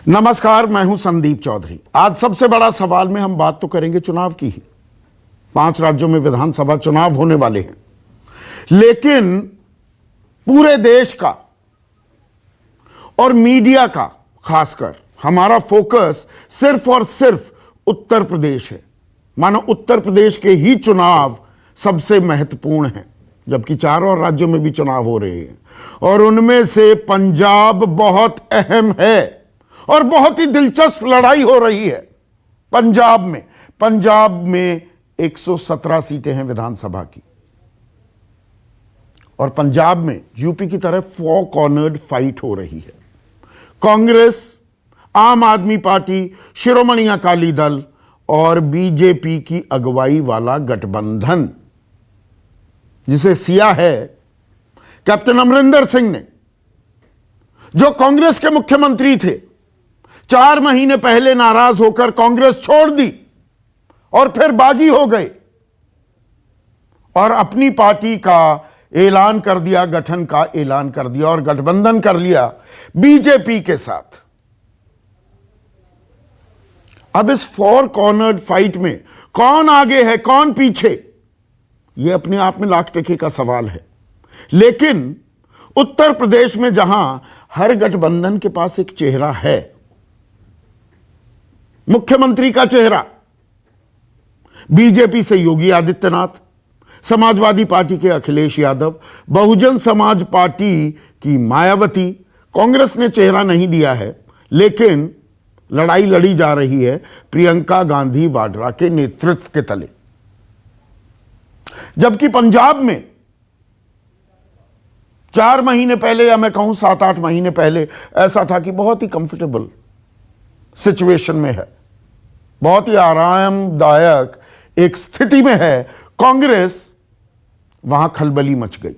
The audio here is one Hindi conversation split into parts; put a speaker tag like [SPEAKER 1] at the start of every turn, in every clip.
[SPEAKER 1] नमस्कार, मैं हूं संदीप चौधरी। आज सबसे बड़ा सवाल में हम बात तो करेंगे चुनाव की ही। 5 राज्यों में विधानसभा चुनाव होने वाले हैं, लेकिन पूरे देश का और मीडिया का खासकर हमारा फोकस सिर्फ और सिर्फ उत्तर प्रदेश है। मानो उत्तर प्रदेश के ही चुनाव सबसे महत्वपूर्ण हैं, जबकि 4 और राज्यों में भी चुनाव हो रहे हैं और उनमें से पंजाब बहुत अहम है और बहुत ही दिलचस्प लड़ाई हो रही है। पंजाब में 117 सीटें हैं विधानसभा की, और पंजाब में यूपी की तरह 4 कॉर्नर्ड फाइट हो रही है। कांग्रेस, आम आदमी पार्टी, शिरोमणि अकाली दल और बीजेपी की अगुवाई वाला गठबंधन, जिसे सिया है कैप्टन अमरिंदर सिंह ने, जो कांग्रेस के मुख्यमंत्री थे। 4 महीने पहले नाराज होकर कांग्रेस छोड़ दी और फिर बागी हो गए और अपनी पार्टी का ऐलान कर दिया, गठन का ऐलान कर दिया और गठबंधन कर लिया बीजेपी के साथ। अब इस 4 कॉर्नर्ड फाइट में कौन आगे है, कौन पीछे, यह अपने आप में लाख टके का सवाल है। लेकिन उत्तर प्रदेश में जहां हर गठबंधन के पास एक चेहरा है, मुख्यमंत्री का चेहरा, बीजेपी से योगी आदित्यनाथ, समाजवादी पार्टी के अखिलेश यादव, बहुजन समाज पार्टी की मायावती, कांग्रेस ने चेहरा नहीं दिया है, लेकिन लड़ाई लड़ी जा रही है प्रियंका गांधी वाड्रा के नेतृत्व के तले। जबकि पंजाब में 4 महीने पहले, या मैं कहूं 7-8 महीने पहले, ऐसा था कि बहुत ही कंफर्टेबल सिचुएशन में है, बहुत ही आरामदायक एक स्थिति में है कांग्रेस। वहां खलबली मच गई।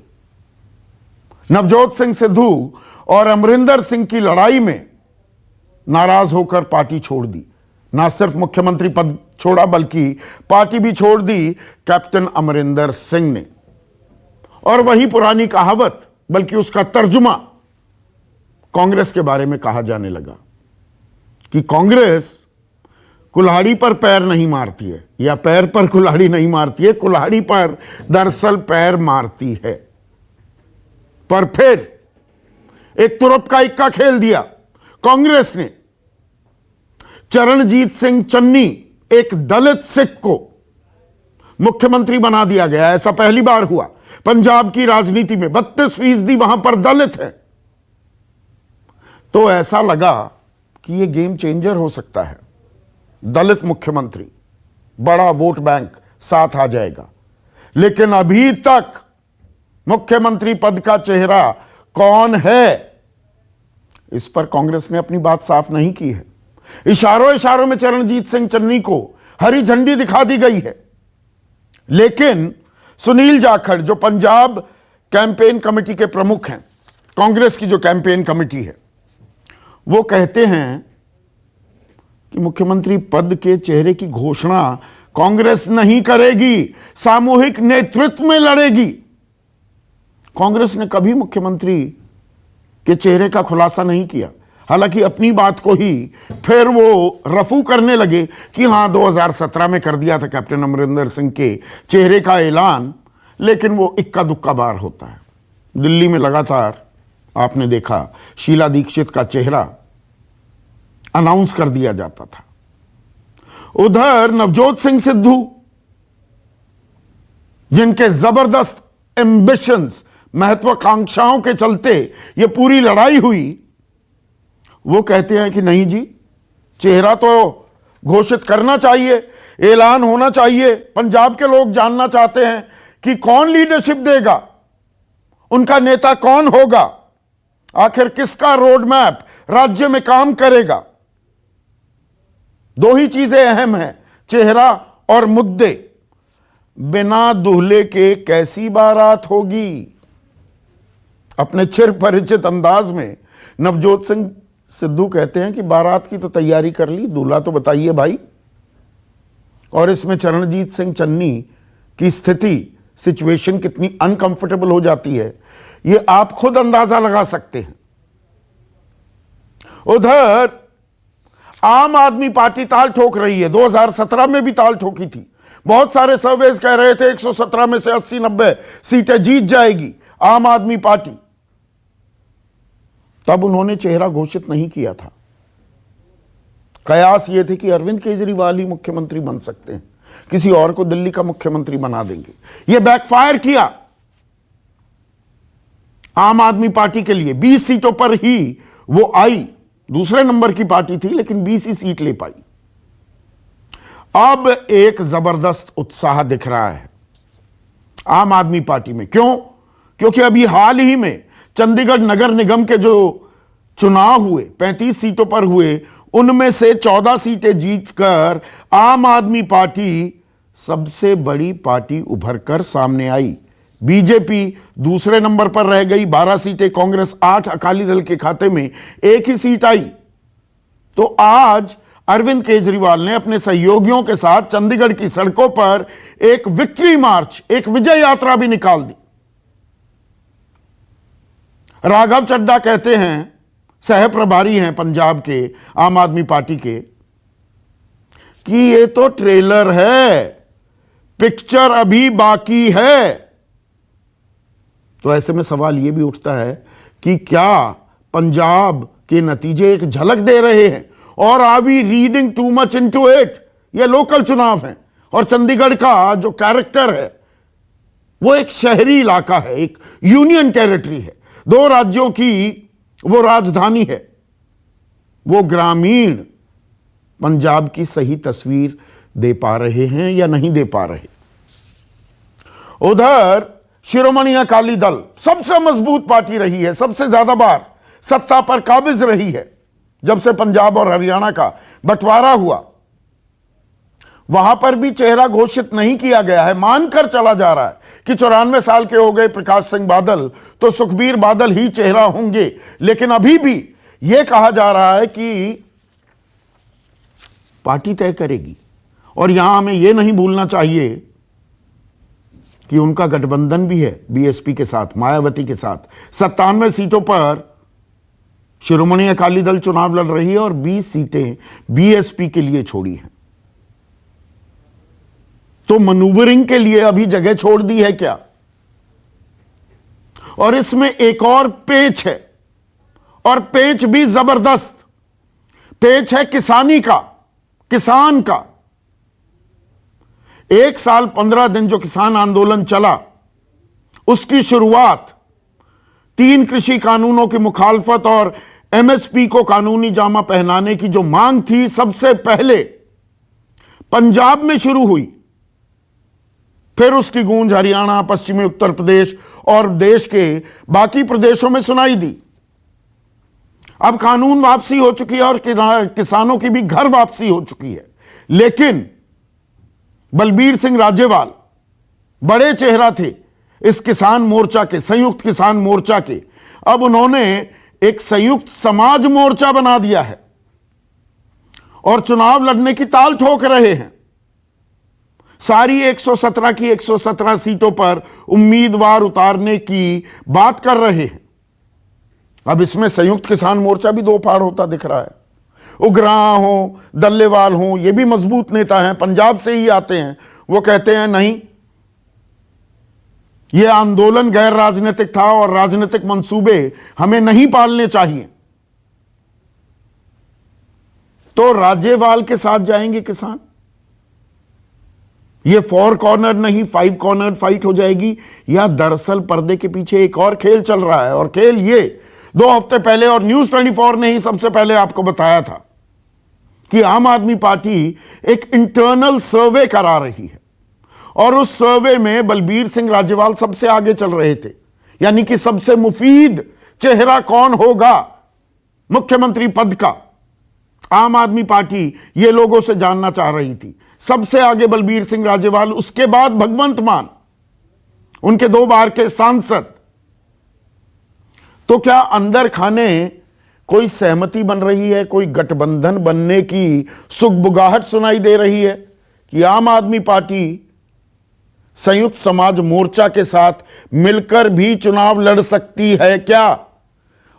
[SPEAKER 1] नवजोत सिंह सिद्धू और अमरिंदर सिंह की लड़ाई में नाराज होकर पार्टी छोड़ दी। ना सिर्फ मुख्यमंत्री पद छोड़ा, बल्कि पार्टी भी छोड़ दी कैप्टन अमरिंदर सिंह ने। और वही पुरानी कहावत, बल्कि उसका तर्जुमा कांग्रेस के बारे में कहा जाने लगा कि कांग्रेस कुल्हाड़ी पर पैर नहीं मारती है, या पैर पर कुल्हाड़ी नहीं मारती है, कुल्हाड़ी पर दरअसल पैर मारती है। पर फिर एक तुरप का इक्का खेल दिया कांग्रेस ने। चरणजीत सिंह चन्नी, एक दलित सिख को मुख्यमंत्री बना दिया गया। ऐसा पहली बार हुआ पंजाब की राजनीति में। 32% वहां पर दलित है। तो ऐसा लगा कि यह गेम चेंजर हो सकता है। दलित मुख्यमंत्री, बड़ा वोट बैंक साथ आ जाएगा। लेकिन अभी तक मुख्यमंत्री पद का चेहरा कौन है, इस पर कांग्रेस ने अपनी बात साफ नहीं की है। इशारों में चरणजीत सिंह चन्नी को हरी झंडी दिखा दी गई है, लेकिन सुनील जाखड़, जो पंजाब कैंपेन कमेटी के प्रमुख हैं, कांग्रेस की जो कैंपेन कमेटी है, वो कहते हैं कि मुख्यमंत्री पद के चेहरे की घोषणा कांग्रेस नहीं करेगी, सामूहिक नेतृत्व में लड़ेगी। कांग्रेस ने कभी मुख्यमंत्री के चेहरे का खुलासा नहीं किया। हालांकि अपनी बात को ही फिर वो रफू करने लगे कि हां 2017 में कर दिया था कैप्टन अमरिंदर सिंह के चेहरे का ऐलान, लेकिन वो इक्का दुक्का बार होता है। दिल्ली में लगातार आपने देखा शीला दीक्षित का चेहरा अनाउंस कर दिया जाता था। उधर नवजोत सिंह सिद्धू, जिनके जबरदस्त एम्बिशंस, महत्वाकांक्षाओं के चलते ये पूरी लड़ाई हुई, वो कहते हैं कि नहीं जी, चेहरा तो घोषित करना चाहिए, ऐलान होना चाहिए। पंजाब के लोग जानना चाहते हैं कि कौन लीडरशिप देगा, उनका नेता कौन होगा, आखिर किसका रोड मैप राज्य में काम करेगा। 2 ही चीजें अहम हैं, चेहरा और मुद्दे। बिना दूल्हे के कैसी बारात होगी। अपने चिर परिचित अंदाज में नवजोत सिंह सिद्धू कहते हैं कि बारात की तो तैयारी कर ली, दूल्हा तो बताइए भाई। और इसमें चरणजीत सिंह चन्नी की स्थिति, सिचुएशन कितनी अनकंफर्टेबल हो जाती है, यह आप खुद अंदाजा लगा सकते हैं। उधर आम आदमी पार्टी ताल ठोक रही है, 2017 में भी ताल ठोकी थी। बहुत सारे सर्वेस कह रहे थे 117 में से 80-90 सीटें जीत जाएगी आम आदमी पार्टी। तब उन्होंने चेहरा घोषित नहीं किया था। कयास यह थे कि अरविंद केजरीवाल ही मुख्यमंत्री बन सकते हैं, किसी और को दिल्ली का मुख्यमंत्री बना देंगे। यह बैकफायर किया आम आदमी पार्टी के लिए। 20 सीटों पर ही वो आई, दूसरे नंबर की पार्टी थी लेकिन 20 ही सीट ले पाई। अब एक जबरदस्त उत्साह दिख रहा है आम आदमी पार्टी में। क्यों? क्योंकि अभी हाल ही में चंडीगढ़ नगर निगम के जो चुनाव हुए, 35 सीटों पर हुए, उनमें से 14 सीटें जीतकर आम आदमी पार्टी सबसे बड़ी पार्टी उभरकर सामने आई। बीजेपी दूसरे नंबर पर रह गई, 12 सीटें कांग्रेस, 8 अकाली दल के खाते में 1 ही सीट आई। तो आज अरविंद केजरीवाल ने अपने सहयोगियों के साथ चंडीगढ़ की सड़कों पर एक विक्ट्री मार्च, एक विजय यात्रा भी निकाल दी। राघव चड्ढा कहते हैं, सह प्रभारी हैं पंजाब के आम आदमी पार्टी के, कि ये तो ट्रेलर है, पिक्चर अभी बाकी है। तो ऐसे में सवाल यह भी उठता है कि क्या पंजाब के नतीजे एक झलक दे रहे हैं, और are we reading too much into it? ये लोकल चुनाव है और चंडीगढ़ का जो कैरेक्टर है वो एक शहरी इलाका है, एक यूनियन टेरिटरी है, 2 राज्यों की वो राजधानी है। वो ग्रामीण पंजाब की सही तस्वीर दे पा रहे हैं या नहीं दे पा रहे? उधर शिरोमणि अकाली दल सबसे मजबूत पार्टी रही है, सबसे ज्यादा बार सत्ता पर काबिज रही है जब से पंजाब और हरियाणा का बंटवारा हुआ। वहां पर भी चेहरा घोषित नहीं किया गया है, मानकर चला जा रहा है कि 94 साल के हो गए प्रकाश सिंह बादल तो सुखबीर बादल ही चेहरा होंगे। लेकिन अभी भी यह कहा जा रहा है कि पार्टी तय करेगी। और यहां हमें यह नहीं भूलना चाहिए कि उनका गठबंधन भी है बीएसपी के साथ, मायावती के साथ। 97 सीटों पर शिरोमणि अकाली दल चुनाव लड़ रही है और 20 सीटें बीएसपी के लिए छोड़ी हैं। तो मनूवरिंग के लिए अभी जगह छोड़ दी है क्या? और इसमें एक और पेच है, और पेच भी जबरदस्त पेच है किसानी का, किसान का। 1 साल 15 दिन जो किसान आंदोलन चला, उसकी शुरुआत 3 कृषि कानूनों की मुखालफत और एमएसपी को कानूनी जामा पहनाने की जो मांग थी, सबसे पहले पंजाब में शुरू हुई। फिर उसकी गूंज हरियाणा, पश्चिमी उत्तर प्रदेश और देश के बाकी प्रदेशों में सुनाई दी। अब कानून वापसी हो चुकी है और किसानों की भी घर वापसी हो चुकी है। लेकिन बलबीर सिंह राजेवाल बड़े चेहरा थे इस किसान मोर्चा के, संयुक्त किसान मोर्चा के। अब उन्होंने एक संयुक्त समाज मोर्चा बना दिया है और चुनाव लड़ने की ताल ठोक रहे हैं। सारी 117 की 117 सीटों पर उम्मीदवार उतारने की बात कर रहे हैं। अब इसमें संयुक्त किसान मोर्चा भी 2 फाड़ होता दिख रहा है। उग्राह हो, दल्लेवाल हो, ये भी मजबूत नेता हैं, पंजाब से ही आते हैं। वो कहते हैं नहीं, ये आंदोलन गैर राजनीतिक था और राजनीतिक मंसूबे हमें नहीं पालने चाहिए। तो राजेवाल के साथ जाएंगे किसान। ये 4 कॉर्नर नहीं 5 कॉर्नर फाइट हो जाएगी, या दरअसल पर्दे के पीछे एक और खेल चल रहा है। और खेल ये 2 हफ्ते पहले, और न्यूज 24 ने ही सबसे पहले आपको बताया था कि आम आदमी पार्टी एक इंटरनल सर्वे करा रही है और उस सर्वे में बलबीर सिंह राजेवाल सबसे आगे चल रहे थे। यानी कि सबसे मुफीद चेहरा कौन होगा मुख्यमंत्री पद का, आम आदमी पार्टी ये लोगों से जानना चाह रही थी। सबसे आगे बलबीर सिंह राजेवाल, उसके बाद भगवंत मान, उनके 2 बार के सांसद। तो क्या अंदर खाने कोई सहमति बन रही है, कोई गठबंधन बनने की सुगबुगाहट सुनाई दे रही है कि आम आदमी पार्टी संयुक्त समाज मोर्चा के साथ मिलकर भी चुनाव लड़ सकती है क्या?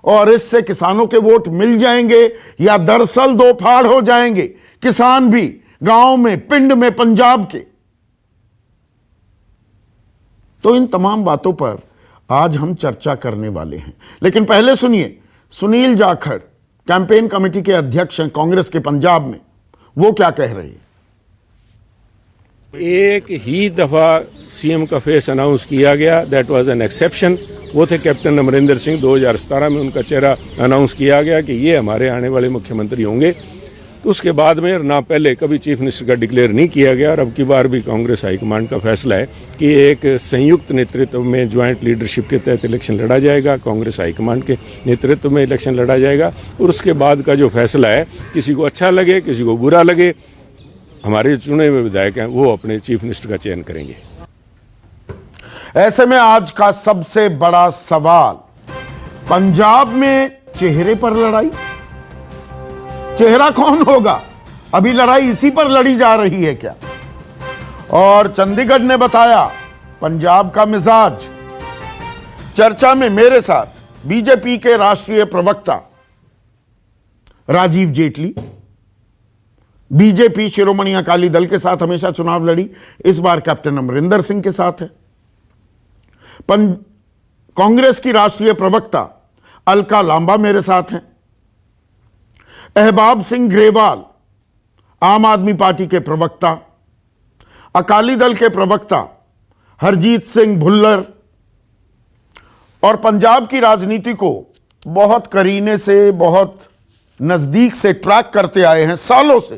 [SPEAKER 1] और इससे किसानों के वोट मिल जाएंगे या दरअसल दो फाड़ हो जाएंगे, किसान भी गांव में, पिंड में, पंजाब के। तो इन तमाम बातों पर आज हम चर्चा करने वाले हैं, लेकिन पहले सुनिए सुनील जाखड़ कैंपेन कमेटी के अध्यक्ष हैं कांग्रेस के पंजाब में, वो क्या कह रहे हैं।
[SPEAKER 2] एक ही दफा सीएम का फेस अनाउंस किया गया, दैट वाज एन एक्सेप्शन। वो थे कैप्टन अमरिंदर सिंह। 2017 में उनका चेहरा अनाउंस किया गया कि ये हमारे आने वाले मुख्यमंत्री होंगे। तो उसके बाद में ना पहले कभी चीफ मिनिस्टर का डिक्लेयर नहीं किया गया, और अब की बार भी कांग्रेस हाईकमांड का फैसला है कि एक संयुक्त नेतृत्व में ज्वाइंट लीडरशिप के तहत इलेक्शन लड़ा जाएगा, कांग्रेस हाईकमांड के नेतृत्व में इलेक्शन लड़ा जाएगा। और उसके बाद का जो फैसला है, किसी को अच्छा लगे किसी को बुरा लगे, हमारे चुने हुए विधायक हैं वो अपने चीफ मिनिस्टर का चयन करेंगे।
[SPEAKER 1] ऐसे में आज का सबसे बड़ा सवाल, पंजाब में चेहरे पर लड़ाई, चेहरा कौन होगा? अभी लड़ाई इसी पर लड़ी जा रही है क्या? और चंडीगढ़ ने बताया पंजाब का मिजाज। चर्चा में मेरे साथ बीजेपी के राष्ट्रीय प्रवक्ता राजीव जेटली, बीजेपी शिरोमणि अकाली दल के साथ हमेशा चुनाव लड़ी, इस बार कैप्टन अमरिंदर सिंह के साथ है। कांग्रेस की राष्ट्रीय प्रवक्ता अलका लांबा मेरे साथ हैं। अहबाब सिंह ग्रेवाल आम आदमी पार्टी के प्रवक्ता, अकाली दल के प्रवक्ता हरजीत सिंह भुल्लर, और पंजाब की राजनीति को बहुत करीने से, बहुत नजदीक से ट्रैक करते आए हैं सालों से,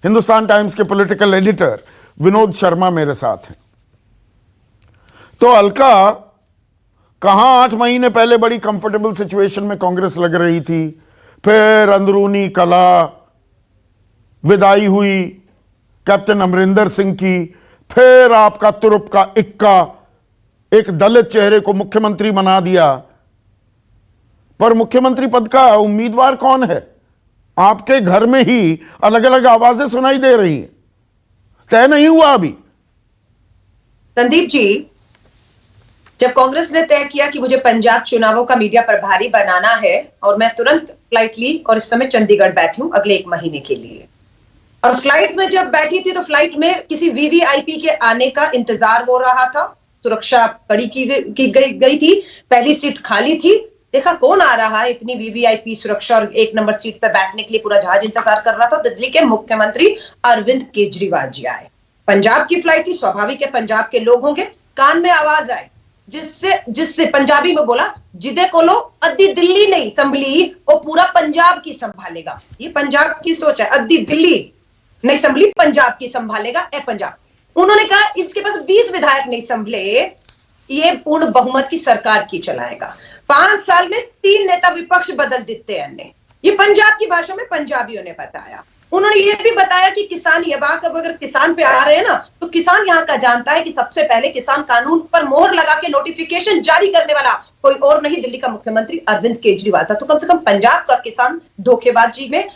[SPEAKER 1] हिंदुस्तान टाइम्स के पॉलिटिकल एडिटर विनोद शर्मा मेरे साथ हैं। तो अलका, कहां 8 महीने पहले बड़ी कंफर्टेबल सिचुएशन में कांग्रेस लग रही थी, फिर अंदरूनी कला, विदाई हुई कैप्टन अमरिंदर सिंह की, फिर आपका तुरुप का इक्का, एक दलित चेहरे को मुख्यमंत्री बना दिया। पर मुख्यमंत्री पद का उम्मीदवार कौन है? आपके घर में ही अलग अलग आवाजें सुनाई दे रही हैं, तय नहीं हुआ अभी।
[SPEAKER 3] संदीप जी, जब कांग्रेस ने तय किया कि मुझे पंजाब चुनावों का मीडिया प्रभारी बनाना है, और मैं तुरंत फ्लाइट ली और इस समय चंडीगढ़ बैठी हूं अगले 1 महीने के लिए। और फ्लाइट में जब बैठी थी तो फ्लाइट में किसी वीवीआईपी के आने का इंतजार हो रहा था, सुरक्षा कड़ी की गई थी, पहली सीट खाली थी। देखा कौन आ रहा है, इतनी वीवीआईपी सुरक्षा और 1 नंबर सीट पर बैठने के लिए पूरा जहाज इंतजार कर रहा था। दिल्ली के मुख्यमंत्री अरविंद केजरीवाल जी आए। पंजाब की फ्लाइट थी, स्वाभाविक है पंजाब के लोग होंगे। कान में आवाज आई जिससे पंजाबी में बोला, जिदे कोलो अद्धी दिल्ली नहीं संभली वो पूरा पंजाब की संभालेगा। ये पंजाब की सोच है, अद्धी दिल्ली नहीं संभली पंजाब की संभालेगा ए पंजाब। उन्होंने कहा इसके पास 20 विधायक नहीं संभले, ये पूर्ण बहुमत की सरकार की चलाएगा। 5 साल में 3 नेता विपक्ष बदल देते हैं। ये पंजाब की भाषा में पंजाबियों ने बताया। उन्होंने ये भी बताया कि किसान, ये बात अब अगर किसान पे आ रहे हैं ना, तो किसान यहाँ का जानता है कि सबसे पहले किसान कानून पर मोहर लगा के नोटिफिकेशन जारी करने वाला कोई और नहीं, दिल्ली का मुख्यमंत्री अरविंद केजरीवाल था। तो कम से कम पंजाब का किसान धोखेबाजी में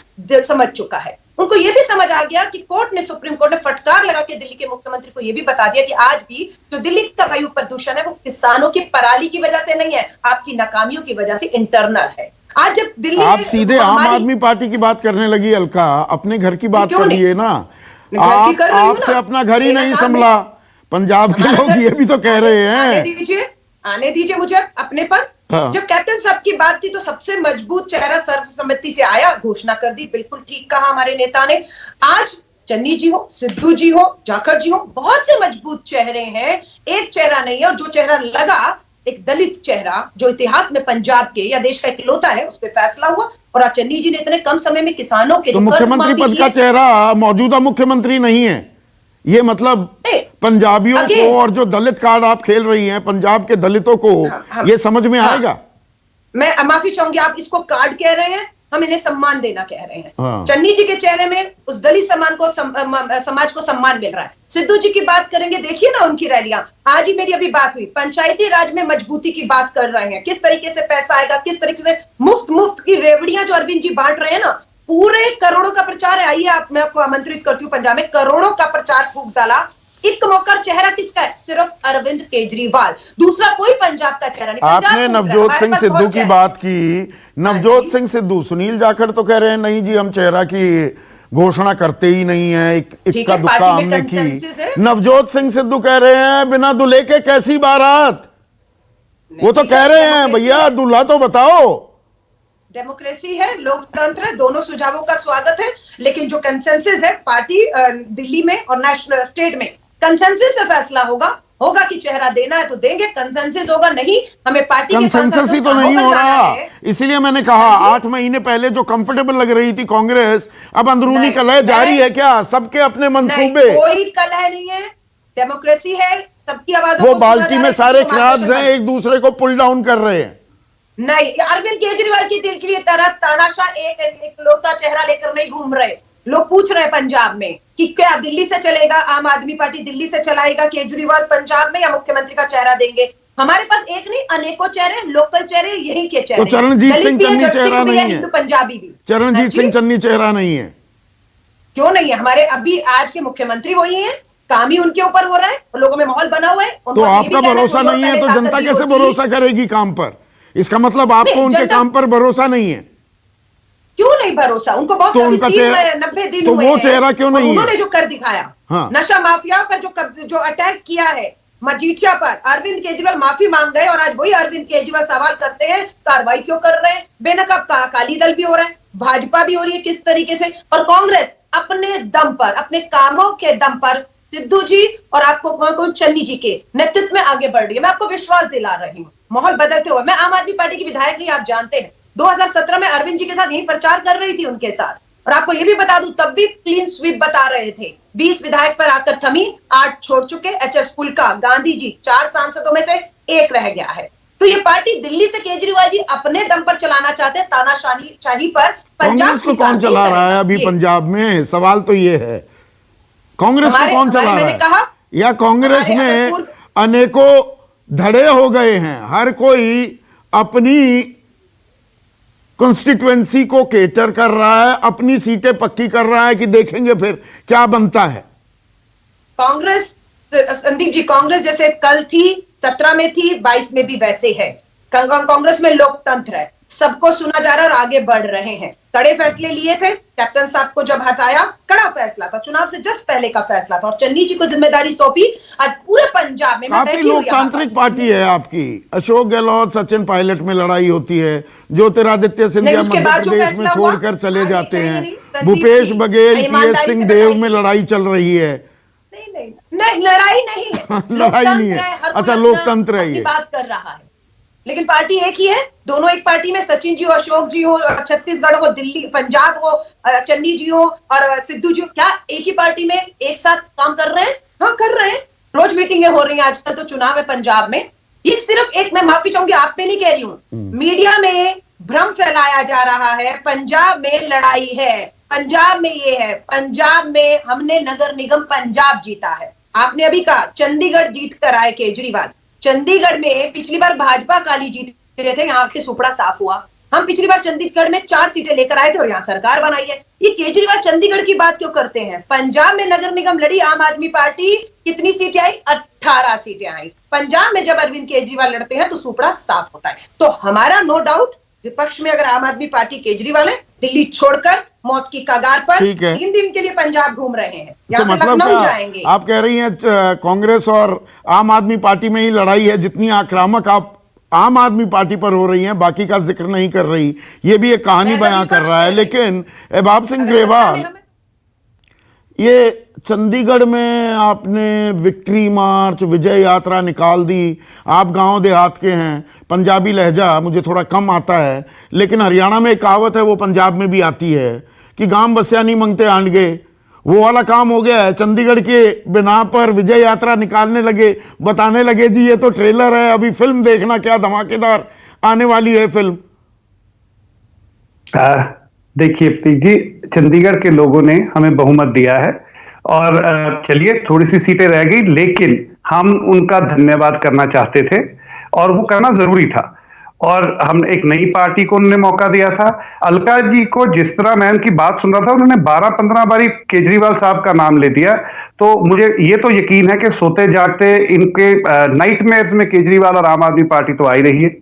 [SPEAKER 3] समझ चुका है। उनको यह भी समझ आ गया कि कोर्ट ने, सुप्रीम कोर्ट ने फटकार लगा के दिल्ली के मुख्यमंत्री को यह भी बता दिया कि आज भी जो दिल्ली का वायु प्रदूषण है वो किसानों की पराली की वजह से नहीं है, आपकी नाकामियों की वजह से इंटरनल है। आज जब दिल्ली,
[SPEAKER 1] आप सीधे आम आदमी पार्टी की बात करने लगी अलका, अपने घर की बात करिए ना। आपसे अपना घर ही नहीं संभला, पंजाब के लोग ये भी तो कह रहे हैं।
[SPEAKER 3] आने दीजिए मुझे अपने पर। हाँ। जब कैप्टन साहब की बात थी तो सबसे मजबूत चेहरा सर्वसम्मति से आया, घोषणा कर दी। बिल्कुल ठीक कहा हमारे नेता ने। आज चन्नी जी हो, सिद्धू जी हो, जाखड़ जी हो, बहुत से मजबूत चेहरे हैं, एक चेहरा नहीं है। और जो चेहरा लगा, एक दलित चेहरा जो इतिहास में पंजाब के या देश का इकलौता है, उस पर फैसला हुआ। और आज चन्नी जी ने इतने कम समय में किसानों के,
[SPEAKER 1] तो मुख्यमंत्री पद का चेहरा मौजूदा मुख्यमंत्री नहीं है, ये मतलब पंजाबियों को, और जो दलित कार्ड आप खेल रही हैं पंजाब के दलितों को, ये समझ में आएगा।
[SPEAKER 3] मैं माफी चाहूंगी, आप इसको कार्ड कह रहे हैं, हम इन्हें सम्मान देना कह रहे हैं। चन्नी जी के चेहरे में उस दलित समाज को सम्मान मिल रहा है। सिद्धू जी की बात करेंगे, देखिए ना उनकी रैलियां। आज ही मेरी अभी बात हुई, पंचायती राज में मजबूती की बात कर रहे हैं, किस तरीके से पैसा आएगा, किस तरीके से मुफ्त की रेवड़ियां जो अरविंद जी बांट रहे हैं ना, पूरे करोड़ों का प्रचार है। आइए मैं आपको आमंत्रित करती हूँ पंजाब में, करोड़ों का प्रचार फूंक डाला। एक मौका चेहरा किसका है? सिर्फ अरविंद केजरीवाल, दूसरा कोई पंजाब का चेहरा नहीं।
[SPEAKER 1] आपने नवजोत सिंह सिद्धू की बात की, नवजोत सिंह सिद्धू, सुनील जाखड़ तो कह रहे हैं नहीं जी हम चेहरा की घोषणा करते ही नहीं है, इक्का दुक्का हमने की। नवजोत सिंह सिद्धू कह रहे हैं बिना दूल्हे के कैसी बारात, वो तो कह रहे हैं भैया दूल्हा तो बताओ।
[SPEAKER 3] डेमोक्रेसी है, लोकतंत्र है, दोनों सुझावों का स्वागत है, लेकिन जो कंसेंसस है पार्टी दिल्ली में और नेशनल स्टेट में कंसेंसस से फैसला होगा कि चेहरा देना है तो देंगे, कंसेंसस होगा नहीं, हमें पार्टी
[SPEAKER 1] कंसेंसस ही तो नहीं हो रहा, इसीलिए मैंने कहा 8 महीने पहले जो कंफर्टेबल लग रही थी कांग्रेस, अब अंदरूनी कलह जारी है क्या? सबके अपने मंसूबे।
[SPEAKER 3] कोई कलह नहीं है, डेमोक्रेसी है, सबकी आवाज।
[SPEAKER 1] वो बाल्टी में सारे क्राब्स हैं, एक दूसरे को पुल डाउन कर रहे हैं।
[SPEAKER 3] नहीं, अरविंद केजरीवाल की दिल की तरह तानाशाह एक लौता चेहरा लेकर नहीं घूम रहे। लोग पूछ रहे हैं पंजाब में कि क्या दिल्ली से चलेगा, आम आदमी पार्टी दिल्ली से चलाएगा केजरीवाल पंजाब में, या मुख्यमंत्री का चेहरा देंगे? हमारे पास एक नहीं अनेकों चेहरे, लोकल चेहरे यही के चेहरे।
[SPEAKER 1] तो चरणजीत सिंह चन्नी चेहरा नहीं है,
[SPEAKER 3] पंजाबी भी
[SPEAKER 1] चरणजीत सिंह चन्नी चेहरा नहीं है,
[SPEAKER 3] क्यों नहीं है? हमारे अभी आज के मुख्यमंत्री वही है, काम ही उनके ऊपर हो रहा है, लोगों में माहौल बना हुआ है।
[SPEAKER 1] तो आपका भरोसा नहीं है तो जनता कैसे भरोसा करेगी काम पर? इसका मतलब आपको उनके काम पर भरोसा नहीं है।
[SPEAKER 3] क्यों नहीं भरोसा? उनको बहुत
[SPEAKER 1] तो उनका
[SPEAKER 3] 90 दिन
[SPEAKER 1] तो
[SPEAKER 3] हुए
[SPEAKER 1] वो
[SPEAKER 3] हैं,
[SPEAKER 1] चेहरा क्यों नहीं है?
[SPEAKER 3] उन्होंने जो कर दिखाया,
[SPEAKER 1] हाँ।
[SPEAKER 3] नशा माफिया पर जो अटैक किया है, मजीठिया पर अरविंद केजरीवाल माफी मांग गए और आज वही अरविंद केजरीवाल सवाल करते हैं कार्रवाई क्यों कर रहे हैं? बेनकाब अकाली दल भी हो रहा है, भाजपा भी हो रही है, किस तरीके से, और कांग्रेस अपने दम पर, अपने कामों के दम पर सिद्धू जी और आपको चन्नी जी के नेतृत्व में आगे बढ़ रही है। मैं आपको विश्वास दिला रही हूँ, माहौल बदलते हुए। मैं आम आदमी पार्टी की विधायक नहीं, आप जानते हैं, 2017 में अरविंद जी के साथ यही प्रचार कर रही थी उनके साथ, और आपको ये भी बता दूं तब भी क्लीन स्वीप बता रहे थे। 20 विधायक पर आकर थमी, 8 छोड़ चुके। एचएस फुल्का, गांधी जी, 4 सांसदों में से 1 रह गया है। तो ये पार्टी दिल्ली से केजरीवाल जी अपने दम पर चलाना चाहते हैं, तानाशाही पर।
[SPEAKER 1] कांग्रेस को कौन चला रहा है अभी पंजाब में? सवाल तो ये है, कांग्रेस को कौन चला रहा है? या कांग्रेस में अनेकों धड़े हो गए हैं, हर कोई अपनी कॉन्स्टिट्यूएंसी को केटर कर रहा है, अपनी सीटें पक्की कर रहा है कि देखेंगे फिर क्या बनता है।
[SPEAKER 3] कांग्रेस, संदीप जी, कांग्रेस जैसे कल थी, 17 में थी, 22 में भी वैसे है। कांग्रेस में लोकतंत्र है, सबको सुना जा रहा है और आगे बढ़ रहे हैं। कड़े फैसले लिए थे, कैप्टन साहब को जब हटाया, कड़ा फैसला था, चुनाव से जस्ट पहले का फैसला था, और चन्नी जी को जिम्मेदारी सौंपी। आज पूरे पंजाब में
[SPEAKER 1] काफी लोकतांत्रिक पार्टी है आपकी। अशोक गहलोत, सचिन पायलट में लड़ाई होती है, ज्योतिरादित्य सिंधिया मध्य प्रदेश में छोड़कर चले जाते हैं, भूपेश बघेल, टीएस सिंह देव में लड़ाई चल रही है।
[SPEAKER 3] नहीं, लड़ाई नहीं है,
[SPEAKER 1] लड़ाई नहीं है, अच्छा लोकतंत्र है ये।
[SPEAKER 3] बात कर रहा है, लेकिन पार्टी एक ही है, दोनों एक पार्टी में, सचिन जी हो, अशोक जी हो, छत्तीसगढ़ हो, दिल्ली पंजाब हो, चन्नी जी हो और सिद्धू जी हो, क्या एक ही पार्टी में एक साथ काम कर रहे हैं? हाँ कर रहे हैं, रोज मीटिंगें हो रही हैं। आजकल तो चुनाव है पंजाब में। ये सिर्फ एक, मैं माफी चाहूंगी, आप पे नहीं कह रही हूँ, मीडिया में भ्रम फैलाया जा रहा है, पंजाब में लड़ाई है, पंजाब में ये है, पंजाब में हमने नगर निगम पंजाब जीता है। आपने अभी कहा चंडीगढ़ जीत कर आए केजरीवाल, चंडीगढ़ में पिछली बार भाजपा अकाली जीत रहे थे, यहाँ के सुपड़ा साफ हुआ। हम पिछली बार चंडीगढ़ में 4 सीटें लेकर आए थे और यहाँ सरकार बनाई है। ये केजरीवाल चंडीगढ़ की बात क्यों करते हैं? पंजाब में नगर निगम लड़ी आम आदमी पार्टी, कितनी सीटें आई? 18 सीटें आई। पंजाब में जब अरविंद केजरीवाल लड़ते हैं तो सुपड़ा साफ होता है। तो हमारा नो डाउट, विपक्ष में अगर आम आदमी पार्टी केजरीवाल है, दिल्ली छोड़कर मौत की कगार पर 3 दिन के लिए पंजाब घूम रहे हैं,
[SPEAKER 1] तो मतलब जाएंगे। आप कह रही हैं कांग्रेस और आम आदमी पार्टी में ही लड़ाई है, जितनी आक्रामक आप आम आदमी पार्टी पर हो रही हैं, बाकी का जिक्र नहीं कर रही, ये भी एक कहानी बयां कर रहा है। लेकिन एबाब सिंह ग्रेवाल, ये चंडीगढ़ में आपने विक्ट्री मार्च, विजय यात्रा निकाल दी, आप गांव देहात के हैं, पंजाबी लहजा मुझे थोड़ा कम आता है, लेकिन हरियाणा में एक कहावत है, वो पंजाब में भी आती है कि गांव बसिया नहीं मंगते आंडगे, वो वाला काम हो गया है। चंडीगढ़ के बिना पर विजय यात्रा निकालने लगे, बताने लगे जी ये तो ट्रेलर है, अभी फिल्म देखना क्या धमाकेदार आने वाली है फिल्म।
[SPEAKER 4] देखिए प्रतीक जी, चंडीगढ़ के लोगों ने हमें बहुमत दिया है और चलिए थोड़ी सी सीटें रह गई, लेकिन हम उनका धन्यवाद करना चाहते थे और वो करना जरूरी था। और हम एक नई पार्टी को उन्होंने मौका दिया था। अलका जी को जिस तरह मैं उनकी बात सुन रहा था, उन्होंने 12-15 बारी केजरीवाल साहब का नाम ले दिया, तो मुझे ये तो यकीन है कि सोते जागते इनके नाइटमेयर्स में केजरीवाल और आम आदमी पार्टी तो आई रही है।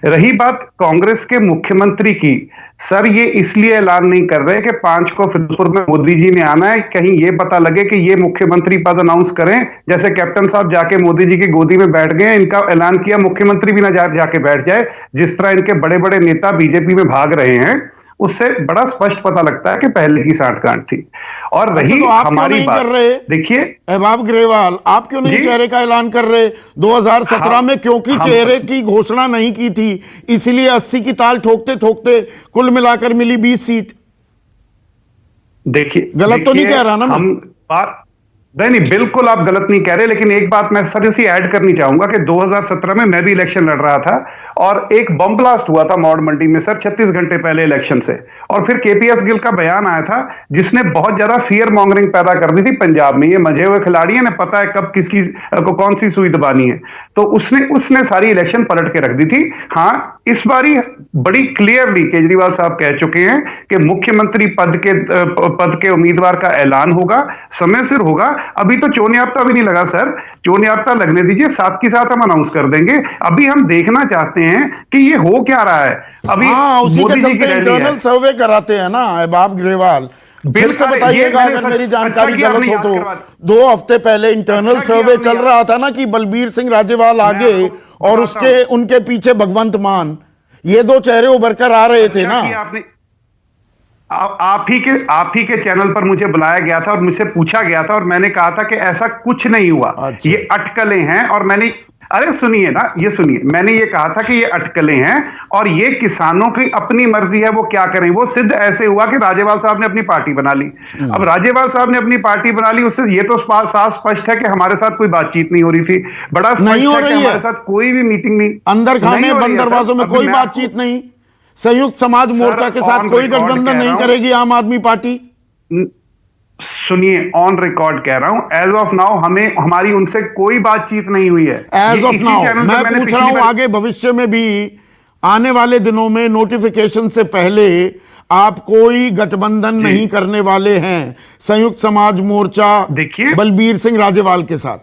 [SPEAKER 4] रही बात कांग्रेस के मुख्यमंत्री की, सर ये इसलिए ऐलान नहीं कर रहे कि 5 को फिरोजपुर में मोदी जी ने आना है, कहीं ये पता लगे कि ये मुख्यमंत्री पद अनाउंस करें, जैसे कैप्टन साहब जाके मोदी जी की गोदी में बैठ गए, इनका ऐलान किया, मुख्यमंत्री भी ना जाके बैठ जाए, जिस तरह इनके बड़े बड़े नेता बीजेपी में भाग रहे हैं, उससे बड़ा स्पष्ट पता लगता है कि पहले की सांठगांठ थी। और रही
[SPEAKER 1] तो आप
[SPEAKER 4] हमारी
[SPEAKER 1] क्यों नहीं
[SPEAKER 4] बात,
[SPEAKER 1] कर रहे?
[SPEAKER 4] देखिए
[SPEAKER 1] अहबाब ग्रेवाल, आप क्यों नहीं
[SPEAKER 4] जी?
[SPEAKER 1] चेहरे का ऐलान कर रहे 2017 में? क्योंकि चेहरे की घोषणा नहीं की थी, इसलिए 80 की ताल ठोकते ठोकते कुल मिलाकर मिली 20 सीट।
[SPEAKER 4] देखिए
[SPEAKER 1] गलत तो नहीं कह रहा ना मैं?
[SPEAKER 4] हम बात नहीं, बिल्कुल आप गलत नहीं कह रहे, लेकिन एक बात मैं सर सी ऐड करनी चाहूंगा कि 2017 में मैं भी इलेक्शन लड़ रहा था और एक बम ब्लास्ट हुआ था मॉड मंडी में सर 36 घंटे पहले इलेक्शन से, और फिर केपीएस गिल का बयान आया था जिसने बहुत ज्यादा फियर मॉन्गरिंग पैदा कर दी थी पंजाब में। ये मजे हुए खिलाड़ी हैं, पता है कब किसकी को कौन सी सुई दबानी है, तो उसने सारी इलेक्शन पलट के रख दी थी। हाँ, इस बारी बड़ी क्लियरली केजरीवाल साहब कह चुके हैं कि मुख्यमंत्री पद के उम्मीदवार का ऐलान होगा, समय सिर होगा। अभी तो चोन याफ्ता भी नहीं लगा सर, चोन याफ्ता लगने दीजिए, साथ के साथ हम अनाउंस कर देंगे। अभी हम देखना चाहते हैं कि ये हो क्या रहा है। अभी
[SPEAKER 1] उसी के
[SPEAKER 4] मोदी जी की
[SPEAKER 1] चलते
[SPEAKER 4] रैली
[SPEAKER 1] इंटरनल
[SPEAKER 4] है।
[SPEAKER 1] सर्वे कराते हैं ना अहबाब ग्रेवाल। फिर से बताइएगा अगर मेरी जानकारी गलत हो तो। 2 हफ्ते पहले इंटरनल सर्वे चल रहा था ना कि बलबीर सिंह राजेवाल आगे और उनके पीछे भगवंत मान, ये 2 चेहरे उभर कर आ रहे थे ना।
[SPEAKER 4] आप ही के चैनल पर मुझे बुलाया गया था और मुझसे पूछा गया था और मैंने कहा था कि ऐसा कुछ नहीं हुआ।
[SPEAKER 1] अच्छा।
[SPEAKER 4] ये अटकलें हैं, और मैंने, अरे सुनिए ना, ये सुनिए, मैंने ये कहा था कि ये अटकलें हैं और ये किसानों की अपनी मर्जी है वो क्या करें। वो सिद्ध ऐसे हुआ कि राजेवाल साहब ने अपनी पार्टी बना ली। अब राजेवाल साहब ने अपनी पार्टी बना ली, उससे ये तो साफ स्पष्ट है कि हमारे साथ कोई बातचीत नहीं हो रही थी। बड़ा
[SPEAKER 1] नहीं हो रही है,
[SPEAKER 4] हमारे साथ कोई भी मीटिंग नहीं,
[SPEAKER 1] अंदर खाने बंद दरवाजों में कोई बातचीत नहीं। संयुक्त समाज मोर्चा के साथ कोई गठबंधन नहीं करेगी आम आदमी पार्टी।
[SPEAKER 4] सुनिए, ऑन रिकॉर्ड कह रहा हूं, एज ऑफ नाउ हमारी उनसे कोई बातचीत नहीं हुई है।
[SPEAKER 1] एज ऑफ नाउ मैं पूछ रहा हूं, आगे भविष्य में भी आने वाले दिनों में नोटिफिकेशन से पहले आप कोई गठबंधन नहीं करने वाले हैं संयुक्त समाज मोर्चा
[SPEAKER 4] देखिए
[SPEAKER 1] बलबीर सिंह राजेवाल के साथ?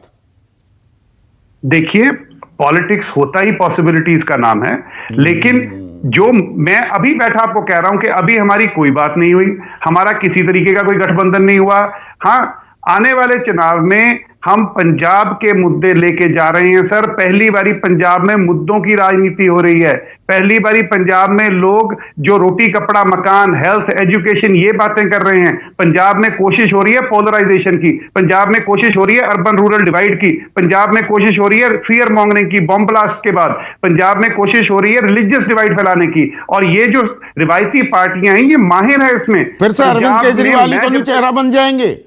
[SPEAKER 4] देखिए, पॉलिटिक्स होता ही पॉसिबिलिटीज का नाम है, लेकिन जो मैं अभी बैठा आपको कह रहा हूं कि अभी हमारी कोई बात नहीं हुई, हमारा किसी तरीके का कोई गठबंधन नहीं हुआ। हां, आने वाले चुनाव में हम पंजाब के मुद्दे लेके जा रहे हैं सर। पहली बारी पंजाब में मुद्दों की राजनीति हो रही है। पहली बारी पंजाब में लोग जो रोटी कपड़ा मकान हेल्थ एजुकेशन ये बातें कर रहे हैं। पंजाब में कोशिश हो रही है पोलराइजेशन की, पंजाब में कोशिश हो रही है अर्बन रूरल डिवाइड की, पंजाब में कोशिश हो रही है फियर मॉन्गरिंग की, बॉम्ब ब्लास्ट के बाद पंजाब में कोशिश हो रही है रिलीजियस डिवाइड फैलाने की। और ये जो रिवायती पार्टियां हैं ये माहिर है इसमें।
[SPEAKER 1] फिर से अरविंद केजरीवाल ही तो नहीं चेहरा बन जाएंगे,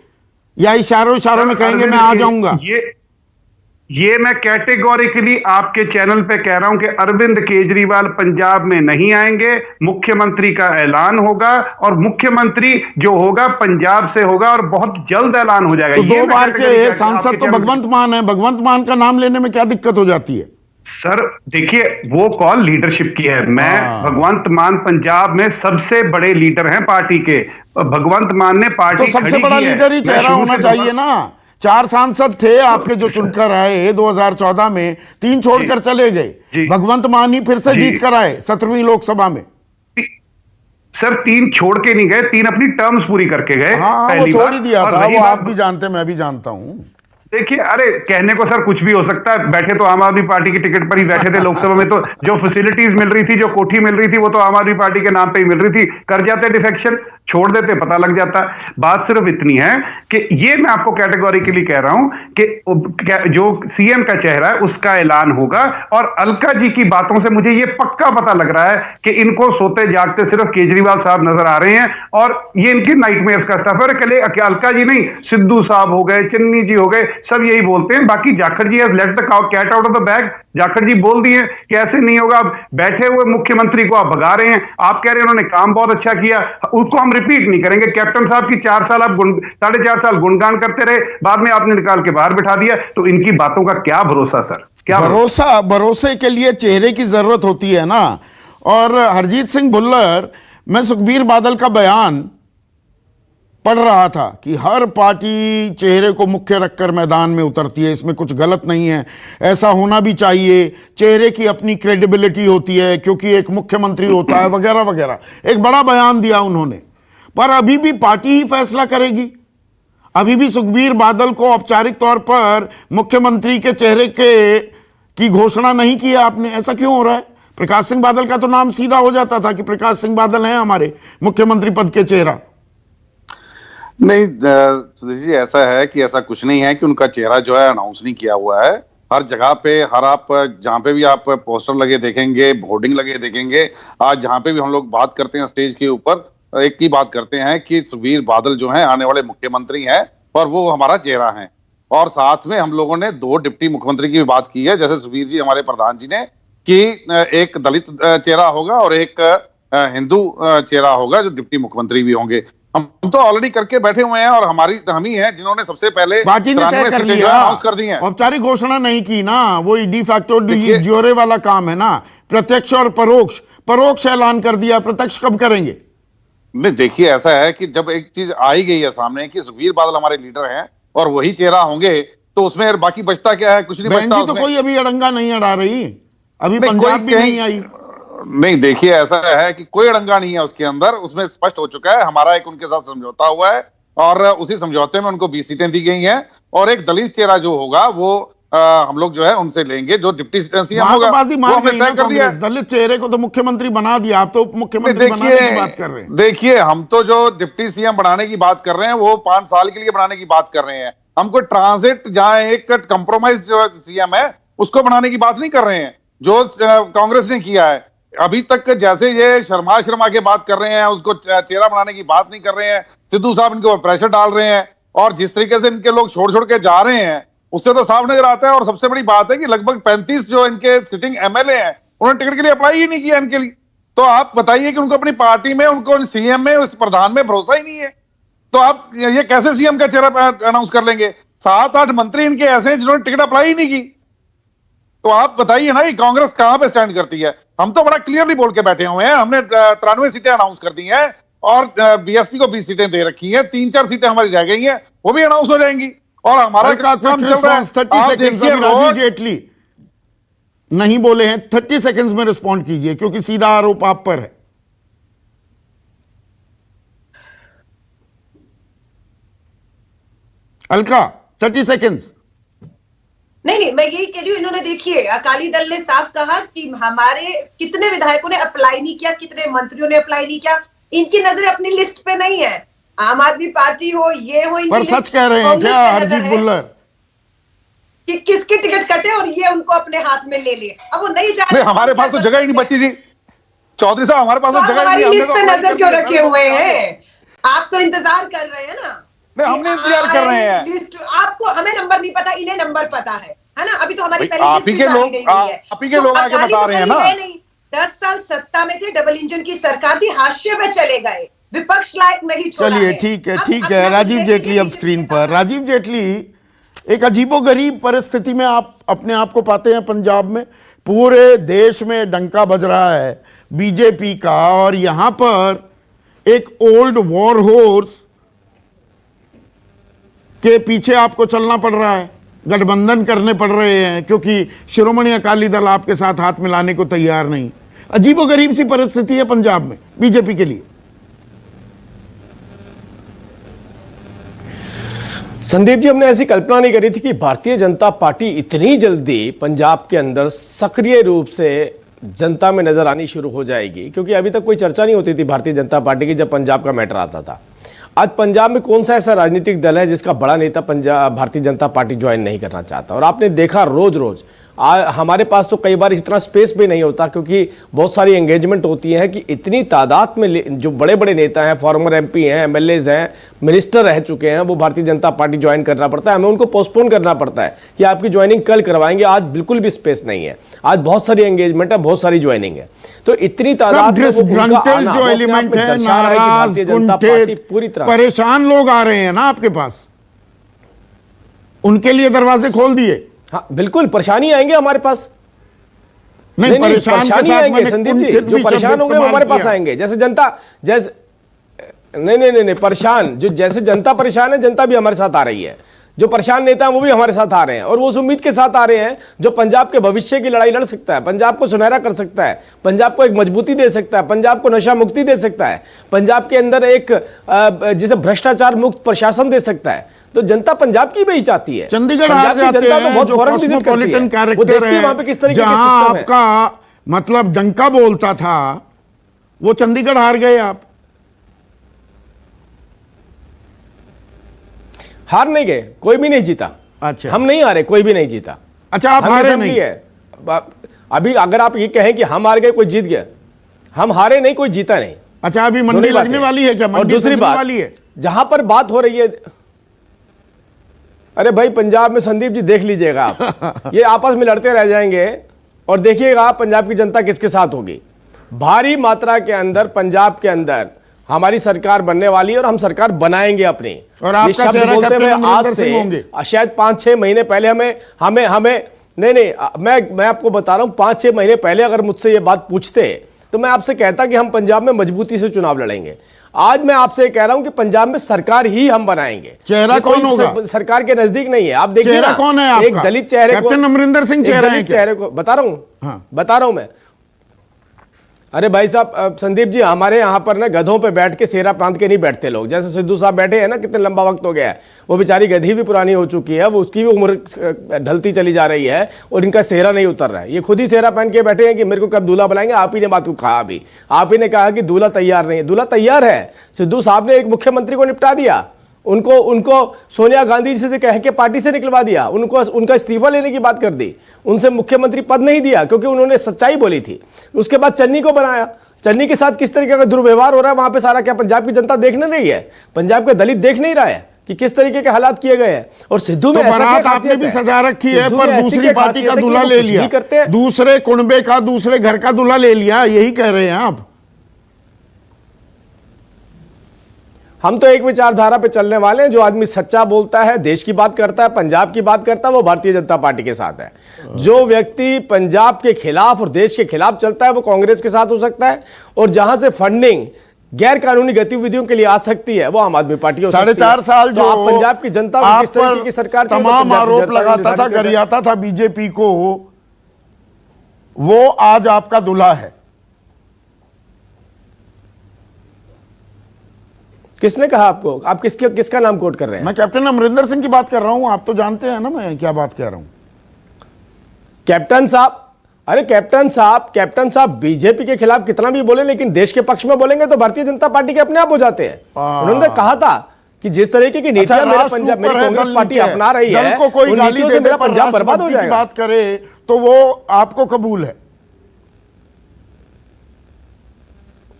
[SPEAKER 1] या इशारों में कहेंगे मैं आ जाऊंगा?
[SPEAKER 4] ये मैं कैटेगोरिकली आपके चैनल पे कह रहा हूं कि अरविंद केजरीवाल पंजाब में नहीं आएंगे। मुख्यमंत्री का ऐलान होगा और मुख्यमंत्री जो होगा पंजाब से होगा और बहुत जल्द ऐलान हो जाएगा।
[SPEAKER 1] तो 2 बार के सांसद तो भगवंत मान है, भगवंत मान का नाम लेने में क्या दिक्कत हो जाती है?
[SPEAKER 4] सर देखिए, वो कॉल लीडरशिप की है। मैं भगवंत मान पंजाब में सबसे बड़े लीडर हैं पार्टी के। भगवंत मान ने पार्टी
[SPEAKER 1] तो सबसे बड़ा लीडर ही चेहरा होना चाहिए ना। 4 सांसद थे आपके जो चुनकर आए 2014 में, 3 छोड़कर चले गए। भगवंत मान ही फिर से जीत कर आए 17वीं लोकसभा में।
[SPEAKER 4] सर 3 छोड़ के नहीं गए, 3 अपनी टर्म्स पूरी करके गए।
[SPEAKER 1] वो छोड़ ही दिया था, वो आप भी जानते, मैं भी जानता हूं।
[SPEAKER 4] देखिए, अरे कहने को सर कुछ भी हो सकता है। बैठे तो आम आदमी पार्टी की टिकट पर ही बैठे थे लोकसभा में, तो जो फैसिलिटीज मिल रही थी, जो कोठी मिल रही थी, वो तो आम आदमी पार्टी के नाम पे ही मिल रही थी। कर जाते डिफेक्शन, छोड़ देते, पता लग जाता। बात सिर्फ इतनी है कि ये मैं आपको कैटेगोरिकली कह रहा हूं कि जो सीएम का चेहरा है उसका ऐलान होगा। और अलका जी की बातों से मुझे ये पक्का पता लग रहा है कि इनको सोते जागते सिर्फ केजरीवाल साहब नजर आ रहे हैं और ये इनकी नाइटमेयर्स का स्टफ है। कल अलका जी नहीं, सिद्धू साहब हो गए, चन्नी जी हो गए, सब यही बोलते हैं। बाकी Jakhar ji has let the cat out of the bag. Jakhar ji बोल दिए कि ऐसे नहीं होगा। बैठे हुए मुख्यमंत्री को आप भगा रहे हैं। आप कह रहे हैं उन्होंने काम बहुत अच्छा किया, उसको हम रिपीट नहीं करेंगे। कैप्टन साहब की 4 साल आप 4.5 साल गुणगान करते रहे, बाद में आपने निकाल के बाहर बिठा दिया, तो इनकी बातों का क्या भरोसा सर? क्या
[SPEAKER 1] भरोसे के लिए चेहरे की जरूरत होती है ना। और हरजीत सिंह भुल्लर, मैं सुखबीर बादल का बयान पढ़ रहा था कि हर पार्टी चेहरे को मुख्य रखकर मैदान में उतरती है, इसमें कुछ गलत नहीं है, ऐसा होना भी चाहिए, चेहरे की अपनी क्रेडिबिलिटी होती है क्योंकि एक मुख्यमंत्री होता है, वगैरह वगैरह। एक बड़ा बयान दिया उन्होंने। पर अभी भी पार्टी ही फैसला करेगी। अभी भी सुखबीर बादल को औपचारिक तौर पर मुख्यमंत्री के चेहरे की घोषणा नहीं की है आपने। ऐसा क्यों हो रहा है? प्रकाश सिंह बादल का तो नाम सीधा हो जाता था कि प्रकाश सिंह बादल हैं हमारे मुख्यमंत्री पद के चेहरा।
[SPEAKER 5] नहीं सुधीर जी, ऐसा है कि ऐसा कुछ नहीं है कि उनका चेहरा जो है अनाउंस नहीं किया हुआ है। हर जगह पे, हर आप जहां पे भी आप पोस्टर लगे देखेंगे, होर्डिंग लगे देखेंगे, आज जहां पे भी हम लोग बात करते हैं स्टेज के ऊपर, एक ही बात करते हैं कि सुखबीर बादल जो हैं आने वाले मुख्यमंत्री हैं और वो हमारा चेहरा है। और साथ में हम लोगों ने 2 डिप्टी मुख्यमंत्री की भी बात की है, जैसे सुखबीर जी हमारे प्रधान जी ने, कि एक दलित चेहरा होगा और एक हिंदू चेहरा होगा जो डिप्टी मुख्यमंत्री भी होंगे। हम तो ऑलरेडी करके बैठे हुए हैं और हम ही हैं जिन्होंने सबसे पहले
[SPEAKER 1] पार्टी ने तय कर लिया,
[SPEAKER 5] अनाउंस कर दी है।
[SPEAKER 1] औपचारिक घोषणा नहीं की ना, वो डी फैक्टो ज्योरे वाला काम है ना। प्रत्यक्ष और परोक्ष ऐलान कर दिया, प्रत्यक्ष कब करेंगे?
[SPEAKER 5] नहीं, देखिए ऐसा है कि जब एक चीज आई गई है सामने कि सुखबीर बादल हमारे लीडर हैं और वही चेहरा होंगे, तो उसमें बाकी बचता क्या है? कुछ नहीं बचता।
[SPEAKER 1] तो कोई अभी अड़ंगा नहीं अड़ा रही, अभी पंजाब भी नहीं आई।
[SPEAKER 5] नहीं, देखिए ऐसा है कि कोई अड़ंगा नहीं है उसके अंदर, उसमें स्पष्ट हो चुका है। हमारा एक उनके साथ समझौता हुआ है और उसी समझौते में उनको 20 सीटें दी गई हैं और एक दलित चेहरा जो होगा वो हम लोग जो है उनसे लेंगे, जो डिप्टी सीएम होगा।
[SPEAKER 1] दलित चेहरे को तो मुख्यमंत्री बना दिया, आप तो उप मुख्यमंत्री बनाने की बात कर रहे हैं।
[SPEAKER 5] देखिए, हम तो जो डिप्टी सीएम बनाने की बात कर रहे हैं वो 5 साल के लिए बनाने की बात कर रहे हैं। हम कोई ट्रांजिट, जहां एक कंप्रोमाइज जो सीएम है उसको बनाने की बात नहीं कर रहे हैं, जो कांग्रेस ने किया है अभी तक। जैसे ये शर्मा के बात कर रहे हैं, उसको चेहरा बनाने की बात नहीं कर रहे हैं। सिद्धू साहब इनके ऊपर प्रेशर डाल रहे हैं और जिस तरीके से इनके लोग छोड़ के जा रहे हैं उससे तो साफ नजर आता है। और सबसे बड़ी बात है कि लगभग 35 जो इनके सिटिंग एमएलए हैं उन्होंने टिकट के लिए अप्लाई ही नहीं किया इनके लिए। तो आप बताइए कि उनको अपनी पार्टी में, उनको सीएम में, उस प्रधान में भरोसा ही नहीं है, तो आप ये कैसे सीएम का चेहरा अनाउंस कर लेंगे? 7-8 मंत्री इनके ऐसे हैं जिन्होंने टिकट अप्लाई ही नहीं की। तो आप बताइए ना, कि कांग्रेस कहां पे स्टैंड करती है? हम तो बड़ा क्लियरली बोल के बैठे हुए हैं। हमने 93 सीटें अनाउंस कर दी हैं और बीएसपी को 20 सीटें दे रखी हैं। 3-4 सीटें हमारी रह गई हैं, वो भी अनाउंस हो जाएंगी। और हमारा काम चल रहा है।
[SPEAKER 1] 30 सेकंड्स में राजीव जेटली नहीं बोले हैं, 30 सेकंड्स में रिस्पॉन्ड कीजिए क्योंकि सीधा आरोप आप पर है। अलका, 30 सेकंड्स।
[SPEAKER 3] नहीं, मैं यही कह रही हूँ। इन्होंने, देखिए, अकाली दल ने साफ कहा कि हमारे कितने विधायकों ने अप्लाई नहीं किया, कितने मंत्रियों ने अप्लाई नहीं किया, इनकी नजर अपनी लिस्ट पे नहीं है। आम आदमी पार्टी हो, ये हो,
[SPEAKER 1] पर सच कह रहे हैं क्या हरजीत भुल्लर
[SPEAKER 3] कि किसकी टिकट कटे और ये उनको अपने हाथ में ले ले? अब वो नहीं जा रहे।
[SPEAKER 5] हमारे पास तो जगह ही नहीं बची जी, चौधरी साहब, हमारे पास तो जगह ही नहीं।
[SPEAKER 3] लिस्ट पे नजर क्यों रखे हुए हैं? आप तो इंतजार कर रहे हैं ना।
[SPEAKER 5] नहीं, हमने इंतजार कर रहे हैं।
[SPEAKER 3] लिस्ट आपको, हमें नंबर नहीं पता, इन्हें नंबर पता है ना। अभी तो हमारी पहले
[SPEAKER 5] आप ही के लोग आके बता रहे हैं ना।
[SPEAKER 3] 10 साल सत्ता में थे, डबल इंजन की सरकार थी, हाशिए पे चले गए, विपक्ष लायक नहीं छोड़ा।
[SPEAKER 1] चलिए ठीक है। राजीव जेटली अब स्क्रीन पर। राजीव जेटली, एक अजीबोगरीब परिस्थिति में आप अपने आप को पाते हैं पंजाब में। पूरे देश में डंका बज रहा है बीजेपी का और यहां पर एक ओल्ड वॉर हॉर्स के पीछे आपको चलना पड़ रहा है, गठबंधन करने पड़ रहे हैं क्योंकि शिरोमणि अकाली दल आपके साथ हाथ मिलाने को तैयार नहीं। अजीबोगरीब सी परिस्थिति है पंजाब में बीजेपी के लिए।
[SPEAKER 6] संदीप जी, हमने ऐसी कल्पना नहीं करी थी कि भारतीय जनता पार्टी इतनी जल्दी पंजाब के अंदर सक्रिय रूप से जनता में नजर आनी शुरू हो जाएगी, क्योंकि अभी तक कोई चर्चा नहीं होती थी भारतीय जनता पार्टी की जब पंजाब का मैटर आता था। आज पंजाब में कौन सा ऐसा राजनीतिक दल है जिसका बड़ा नेता पंजाब भारतीय जनता पार्टी ज्वाइन नहीं करना चाहता? और आपने देखा रोज रोज हमारे पास तो कई बार इतना स्पेस भी नहीं होता क्योंकि बहुत सारी एंगेजमेंट होती है कि इतनी तादाद में जो बड़े बड़े नेता हैं, फॉर्मर एमपी हैं, एमएलएज हैं, मिनिस्टर रह चुके हैं, वो भारतीय जनता पार्टी ज्वाइन करना पड़ता है। हमें उनको पोस्टपोन करना पड़ता है कि आपकी ज्वाइनिंग कल करवाएंगे। आज बिल्कुल भी स्पेस नहीं है, आज बहुत सारी एंगेजमेंट है, बहुत सारी ज्वाइनिंग है। तो इतनी तादाद में
[SPEAKER 1] जो एलिमेंट है, नाराज, कुंठित,
[SPEAKER 6] पूरी तरह
[SPEAKER 1] परेशान लोग आ रहे हैं ना आपके पास, उनके लिए दरवाजे खोल दिए।
[SPEAKER 6] हाँ बिल्कुल, परेशानी आएंगे हमारे पास।
[SPEAKER 1] नहीं, परेशान के
[SPEAKER 6] परेशानी
[SPEAKER 1] साथ
[SPEAKER 6] आएंगे
[SPEAKER 1] मैंने
[SPEAKER 6] संदीप जी,
[SPEAKER 1] कुंठित
[SPEAKER 6] जो
[SPEAKER 1] भी
[SPEAKER 6] परेशान
[SPEAKER 1] शब्द
[SPEAKER 6] होंगे वो हमारे
[SPEAKER 1] इस्तेमाल
[SPEAKER 6] पास
[SPEAKER 1] किया।
[SPEAKER 6] आएंगे। जैसे जनता, जैसे नहीं, परेशान जो, जैसे जनता परेशान है, जनता भी हमारे साथ आ रही है। जो परेशान नेता हैं वो भी हमारे साथ आ रहे हैं, और वो उस उम्मीद के साथ आ रहे हैं जो पंजाब के भविष्य की लड़ाई लड़ सकता है, पंजाब को सुनहरा कर सकता है, पंजाब को एक मजबूती दे सकता है, पंजाब को नशा मुक्ति दे सकता है, पंजाब के अंदर एक जिसे भ्रष्टाचार मुक्त प्रशासन दे सकता है। तो जनता पंजाब की भी ही चाहती है।
[SPEAKER 1] चंडीगढ़
[SPEAKER 6] पंजाब
[SPEAKER 1] हार
[SPEAKER 6] की
[SPEAKER 1] जाते
[SPEAKER 6] जनता तो
[SPEAKER 1] हैं,
[SPEAKER 6] बहुत
[SPEAKER 1] जो
[SPEAKER 6] फौरन विजिट करती
[SPEAKER 1] कॉस्मोपॉलिटन
[SPEAKER 6] है। वो
[SPEAKER 1] कैरेक्टर
[SPEAKER 6] देखती है वहां पे किस तरीके के
[SPEAKER 1] जहां
[SPEAKER 6] सिस्टम है।
[SPEAKER 1] आपका मतलब डंका बोलता था, वो चंडीगढ़ हार गए आप।
[SPEAKER 6] हार नहीं गए, कोई भी नहीं जीता।
[SPEAKER 1] अच्छा,
[SPEAKER 6] हम नहीं हारे, कोई भी नहीं जीता।
[SPEAKER 1] अच्छा, आप
[SPEAKER 6] हम
[SPEAKER 1] हारे
[SPEAKER 6] असेंबली
[SPEAKER 1] नहीं।
[SPEAKER 6] है। अभी अगर आप ये कहें कि हम हार गए, कोई जीत गया, हम हारे नहीं, कोई जीता नहीं।
[SPEAKER 1] अच्छा, अभी मंडी
[SPEAKER 6] दोनों
[SPEAKER 1] लगने
[SPEAKER 6] बातें।
[SPEAKER 1] वाली है क्या?
[SPEAKER 6] और
[SPEAKER 1] मंडी
[SPEAKER 6] दूसरी
[SPEAKER 1] सजने
[SPEAKER 6] बात,
[SPEAKER 1] वाली है?
[SPEAKER 6] जहां पर बात हो रही है, अरे भाई पंजाब में संदीप जी देख लीजिएगा आप, ये आपस में लड़ते रह जाएंगे और देखिएगा पंजाब की जनता किसके साथ होगी। भारी मात्रा के अंदर पंजाब के अंदर हमारी सरकार बनने वाली है और हम सरकार बनाएंगे अपनी।
[SPEAKER 1] और आपका
[SPEAKER 6] ये शब्द
[SPEAKER 1] चेहरा
[SPEAKER 6] बोलते
[SPEAKER 1] कैप्टन
[SPEAKER 6] हुए
[SPEAKER 1] अमरिंदर
[SPEAKER 6] आज
[SPEAKER 1] सिंह होंगे।
[SPEAKER 6] से शायद 5-6 महीने पहले हमें नहीं, मैं आपको बता रहा हूं, 5-6 महीने पहले अगर मुझसे ये बात पूछते तो मैं आपसे कहता कि हम पंजाब में मजबूती से चुनाव लड़ेंगे। आज मैं आपसे कह रहा हूं कि पंजाब में सरकार ही हम बनाएंगे।
[SPEAKER 1] चेहरा
[SPEAKER 6] ये कोई
[SPEAKER 1] कौन होगा?
[SPEAKER 6] सरकार के नजदीक नहीं है। आप देखिए
[SPEAKER 1] चेहरा
[SPEAKER 6] ना,
[SPEAKER 1] कौन है आपका?
[SPEAKER 6] एक दलित चेहरे को,
[SPEAKER 1] कैप्टन अमरिंदर सिंह
[SPEAKER 6] एक
[SPEAKER 1] चेहरा है
[SPEAKER 6] दलित
[SPEAKER 1] क्या?
[SPEAKER 6] चेहरे को बता रहा हूं,
[SPEAKER 1] हाँ।
[SPEAKER 6] बता रहा हूं मैं। अरे भाई साहब, संदीप जी, हमारे यहां पर ना गधों पे बैठ के सेहरा बांध के नहीं बैठते लोग। जैसे सिद्धू साहब बैठे हैं ना, कितने लंबा वक्त हो गया है, वो बेचारी गधी भी पुरानी हो चुकी है, वो उसकी भी उम्र ढलती चली जा रही है और इनका सेहरा नहीं उतर रहा है। ये खुद ही सेहरा पहन के बैठे हैं कि मेरे को कब दूल्हा बुलाएंगे। आप ही ने बात को कहा, अभी आप ही ने कहा कि दूल्हा तैयार नहीं है। दूल्हा तैयार है। सिद्धू साहब ने एक मुख्यमंत्री को निपटा दिया, उनको सोनिया गांधी जी से कह के पार्टी से निकलवा दिया, उनका इस्तीफा लेने की बात कर दी, उनसे मुख्यमंत्री पद नहीं दिया क्योंकि उन्होंने सच्चाई बोली थी। उसके बाद चन्नी को बनाया। चन्नी के साथ किस तरीके का दुर्व्यवहार हो रहा है वहां पे सारा क्या पंजाब की जनता देख नहीं रही है? पंजाब के दलित देख नहीं रहा है कि किस तरीके के हालात किए गए हैं? और सिद्धू में
[SPEAKER 1] तो
[SPEAKER 6] ऐसा
[SPEAKER 1] बारात
[SPEAKER 6] क्या
[SPEAKER 1] आपने
[SPEAKER 6] खासियत
[SPEAKER 1] भी
[SPEAKER 6] है?
[SPEAKER 1] सजा रखी है,
[SPEAKER 6] सिद्धू
[SPEAKER 1] पर
[SPEAKER 6] में ऐसी
[SPEAKER 1] दूसरी
[SPEAKER 6] क्या
[SPEAKER 1] पार्टी
[SPEAKER 6] खासियत
[SPEAKER 1] का
[SPEAKER 6] है कि
[SPEAKER 1] दूल्हा
[SPEAKER 6] वो
[SPEAKER 1] ले
[SPEAKER 6] कुछ
[SPEAKER 1] लिया,
[SPEAKER 6] भी करते हैं?
[SPEAKER 1] दूसरे कुनबे का, दूसरे घर का दूल्हा ले लिया, यही कह रहे हैं आप?
[SPEAKER 6] हम तो एक विचारधारा पे चलने वाले हैं। जो आदमी सच्चा बोलता है, देश की बात करता है, पंजाब की बात करता है, वो भारतीय जनता पार्टी के साथ है। जो व्यक्ति पंजाब के खिलाफ और देश के खिलाफ चलता है वो कांग्रेस के साथ हो सकता है, और जहां से फंडिंग गैर कानूनी गतिविधियों के लिए आ सकती है वो आम आदमी पार्टी हो सकती है।
[SPEAKER 1] 4.5 साल
[SPEAKER 6] तो
[SPEAKER 1] जो
[SPEAKER 6] आप पंजाब की जनता को
[SPEAKER 1] आप
[SPEAKER 6] किस तरीके
[SPEAKER 1] पर
[SPEAKER 6] की सरकार चाहिए, तो
[SPEAKER 1] तमाम
[SPEAKER 6] पंजाब की
[SPEAKER 1] आरोप
[SPEAKER 6] जनता
[SPEAKER 1] लगाता था,
[SPEAKER 6] निर्धारित करता है।
[SPEAKER 1] गरियाता था बीजेपी को, वो आज आपका दूल्हा है।
[SPEAKER 6] किसने कहा आपको? आप किसका नाम कोट कर रहे हैं?
[SPEAKER 1] मैं कैप्टन अमरिंदर सिंह की बात कर रहा हूं, आप तो जानते हैं ना मैं क्या बात कह रहा हूं।
[SPEAKER 6] कैप्टन साहब, अरे कैप्टन साहब बीजेपी के खिलाफ कितना भी बोले, लेकिन देश के पक्ष में बोलेंगे तो भारतीय जनता पार्टी के अपने आप हो जाते हैं। उन्होंने कहा था कि जिस तरीके की नीतियां मेरे पंजाब में कांग्रेस पार्टी अपना रही है,
[SPEAKER 1] दल को कोई
[SPEAKER 6] उन
[SPEAKER 1] गाली
[SPEAKER 6] नीतियों
[SPEAKER 1] दे
[SPEAKER 6] से
[SPEAKER 1] दे
[SPEAKER 6] मेरा
[SPEAKER 1] पर
[SPEAKER 6] पंजाब बर्बाद हो
[SPEAKER 1] राष्ट्रपति की
[SPEAKER 6] जाएगा।
[SPEAKER 1] बात करे तो वो आपको कबूल है?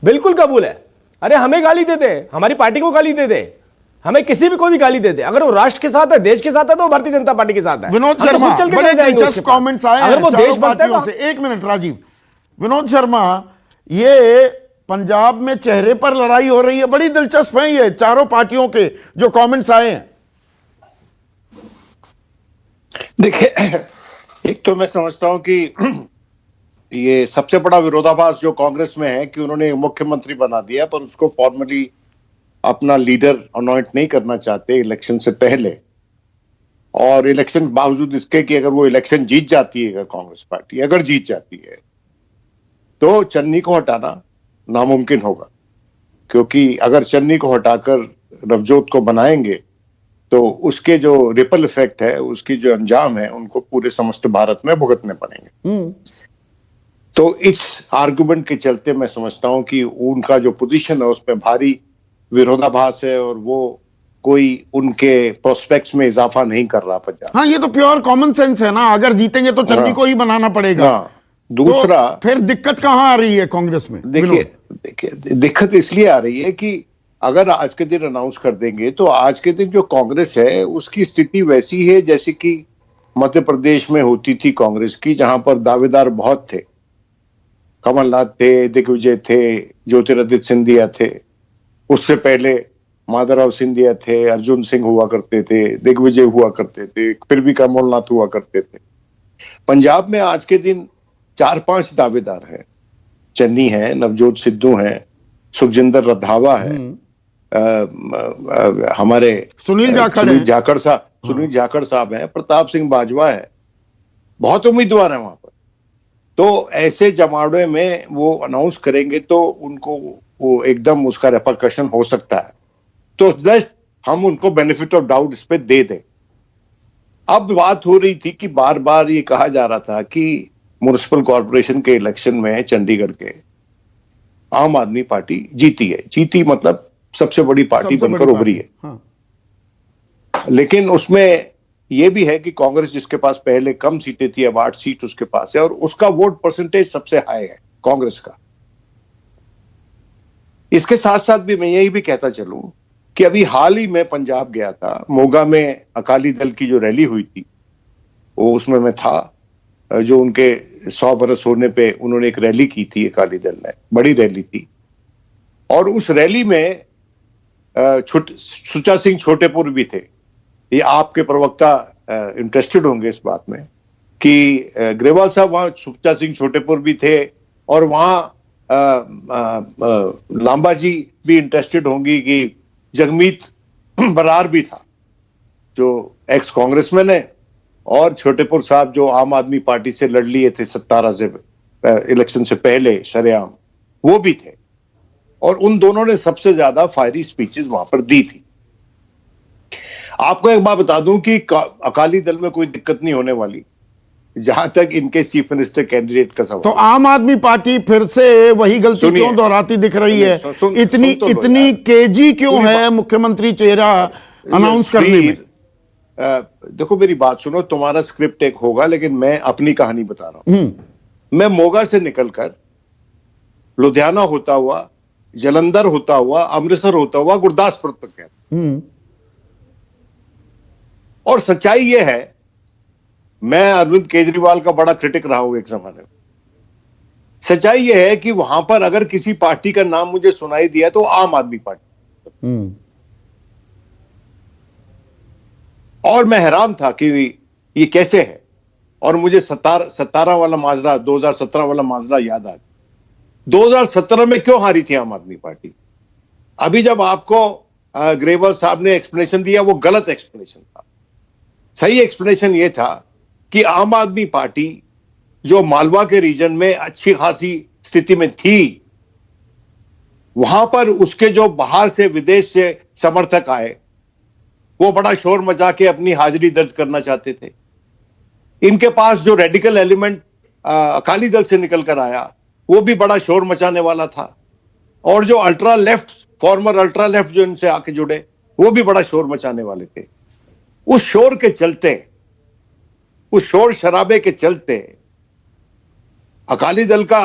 [SPEAKER 6] बिल्कुल कबूल है। अरे हमें गाली दे दे, हमारी पार्टी को गाली दे दे, हमें किसी भी कोई भी गाली दे दे, अगर वो राष्ट्र के साथ है, देश के साथ है, तो वो भारतीय जनता पार्टी के साथ है।
[SPEAKER 1] विनोद
[SPEAKER 6] हम तो
[SPEAKER 1] शर्मा,
[SPEAKER 6] खुद चल के
[SPEAKER 1] बड़े
[SPEAKER 6] चले जाएंगे उसके
[SPEAKER 1] दिलचस्प
[SPEAKER 6] पास।
[SPEAKER 1] कमेंट्स आए
[SPEAKER 6] अगर
[SPEAKER 1] हैं
[SPEAKER 6] वो
[SPEAKER 1] चारों
[SPEAKER 6] देश बनता है
[SPEAKER 1] पार्टियों
[SPEAKER 6] तो
[SPEAKER 1] से। एक मिनट राजीव, विनोद शर्मा, ये पंजाब में चेहरे पर लड़ाई हो रही है, बड़ी दिलचस्प है ये चारों पार्टियों के जो कमेंट्स आए हैं।
[SPEAKER 7] देखिए, एक तो मैं समझता हूं कि ये सबसे बड़ा विरोधाभास जो कांग्रेस में है कि उन्होंने मुख्यमंत्री बना दिया पर उसको फॉर्मली अपना लीडर अपॉइंट नहीं करना चाहते इलेक्शन से पहले, और इलेक्शन बावजूद इसके कि अगर वो इलेक्शन जीत जाती है, अगर कांग्रेस पार्टी अगर जीत जाती है तो चन्नी को हटाना नामुमकिन होगा, क्योंकि अगर चन्नी को हटाकर नवजोत को बनाएंगे तो उसके जो रिपल इफेक्ट है, उसकी जो अंजाम है, उनको पूरे समस्त भारत में भुगतने पड़ेंगे। तो इस आर्गुमेंट के चलते मैं समझता हूं कि उनका जो पोजीशन है उसमें भारी विरोधाभास है और वो कोई उनके प्रोस्पेक्ट्स में इजाफा नहीं कर रहा पंजाब।
[SPEAKER 1] हाँ, ये तो प्योर कॉमन सेंस है ना, अगर जीतेंगे तो चन्नी को ही बनाना पड़ेगा।
[SPEAKER 7] दूसरा,
[SPEAKER 1] तो फिर दिक्कत कहां आ रही है कांग्रेस में?
[SPEAKER 7] देखिए दिक्कत इसलिए आ रही है कि अगर आज के दिन अनाउंस कर देंगे तो आज के दिन जो कांग्रेस है उसकी स्थिति वैसी है जैसे कि मध्य प्रदेश में होती थी कांग्रेस की, जहां पर दावेदार बहुत थे, कमलनाथ थे, दिग्विजय थे, ज्योतिरादित्य सिंधिया थे, उससे पहले माधवराव सिंधिया थे, अर्जुन सिंह हुआ करते थे, दिग्विजय हुआ करते थे, फिर भी कमलनाथ हुआ करते थे। पंजाब में आज के दिन 4-5 दावेदार हैं। चन्नी है, नवजोत सिद्धू है, सुखजिंदर रंधावा है, हमारे
[SPEAKER 1] सुनील जाखड़
[SPEAKER 7] सुनील जाखड़ साहब हैं, प्रताप सिंह बाजवा है, बहुत उम्मीदवार हैं वहां पर। तो ऐसे जमावड़े में वो अनाउंस करेंगे तो उनको वो एकदम उसका रेपरकशन हो सकता है, तो जस्ट हम उनको बेनिफिट ऑफ डाउट इस पे दे दें। अब बात हो रही थी कि बार बार ये कहा जा रहा था कि म्युनिसिपल कॉर्पोरेशन के इलेक्शन में चंडीगढ़ के आम आदमी पार्टी जीती मतलब सबसे बड़ी पार्टी बनकर उभरी है।
[SPEAKER 1] हाँ।
[SPEAKER 7] लेकिन उसमें यह भी है कि कांग्रेस जिसके पास पहले कम सीटें थी, अब 8 सीट उसके पास है और उसका वोट परसेंटेज सबसे हाई है कांग्रेस का। इसके साथ साथ भी मैं यही भी कहता चलूं कि अभी हाल ही में पंजाब गया था, मोगा में अकाली दल की जो रैली हुई थी वो उसमें मैं था, जो उनके 100 बरस होने पे उन्होंने एक रैली की थी अकाली दल ने, बड़ी रैली थी। और उस रैली में सुच्चा सिंह छोटेपुर भी थे। ये आपके प्रवक्ता इंटरेस्टेड होंगे इस बात में कि ग्रेवाल साहब वहां सुच्चा सिंह छोटेपुर भी थे और वहां लांबा जी भी इंटरेस्टेड होंगी कि जगमीत बरार भी था जो एक्स कांग्रेसमैन है, और छोटेपुर साहब जो आम आदमी पार्टी से लड़ लिए थे 17 से इलेक्शन से पहले शरेआम, वो भी थे। और उन दोनों ने सबसे ज्यादा फायरी स्पीचेस वहां पर दी थी। आपको एक बात बता दूं कि अकाली दल में कोई दिक्कत नहीं होने वाली जहां तक इनके चीफ मिनिस्टर कैंडिडेट का सवाल।
[SPEAKER 1] तो आम आदमी पार्टी फिर से वही गलती क्यों दोहराती दिख रही है? इतनी केजी क्यों है मुख्यमंत्री चेहरा अनाउंस करने में?
[SPEAKER 7] देखो मेरी बात सुनो, तुम्हारा स्क्रिप्ट एक होगा लेकिन मैं अपनी कहानी बता रहा हूं। मैं मोगा से निकलकर लुधियाना होता हुआ, जलंधर होता हुआ, अमृतसर होता हुआ गुरदासपुर तक गया। और सच्चाई यह है, मैं अरविंद केजरीवाल का बड़ा क्रिटिक रहा हूं एक जमाने में। सच्चाई यह है कि वहां पर अगर किसी पार्टी का नाम मुझे सुनाई दिया तो आम आदमी पार्टी। और मैं हैरान था कि ये कैसे है। और मुझे 17 वाला माजरा, 2017 वाला माजरा याद आ गया। 2017 में क्यों हारी थी आम आदमी पार्टी? अभी जब आपको ग्रेवाल साहब ने एक्सप्लेनेशन दिया, वो गलत एक्सप्लेनेशन था। सही एक्सप्लेनेशन ये था कि आम आदमी पार्टी जो मालवा के रीजन में अच्छी खासी स्थिति में थी, वहां पर उसके जो बाहर से विदेश से समर्थक आए वो बड़ा शोर मचा के अपनी हाजिरी दर्ज करना चाहते थे। इनके पास जो रेडिकल एलिमेंट अकाली दल से निकल कर आया वो भी बड़ा शोर मचाने वाला था। और जो ultra left, farmer ultra left जो इनसे आके जुड़े, वो भी बड़ा शोर मचाने वाले थे। उस शोर के चलते, उस शोर शराबे के चलते अकाली दल का,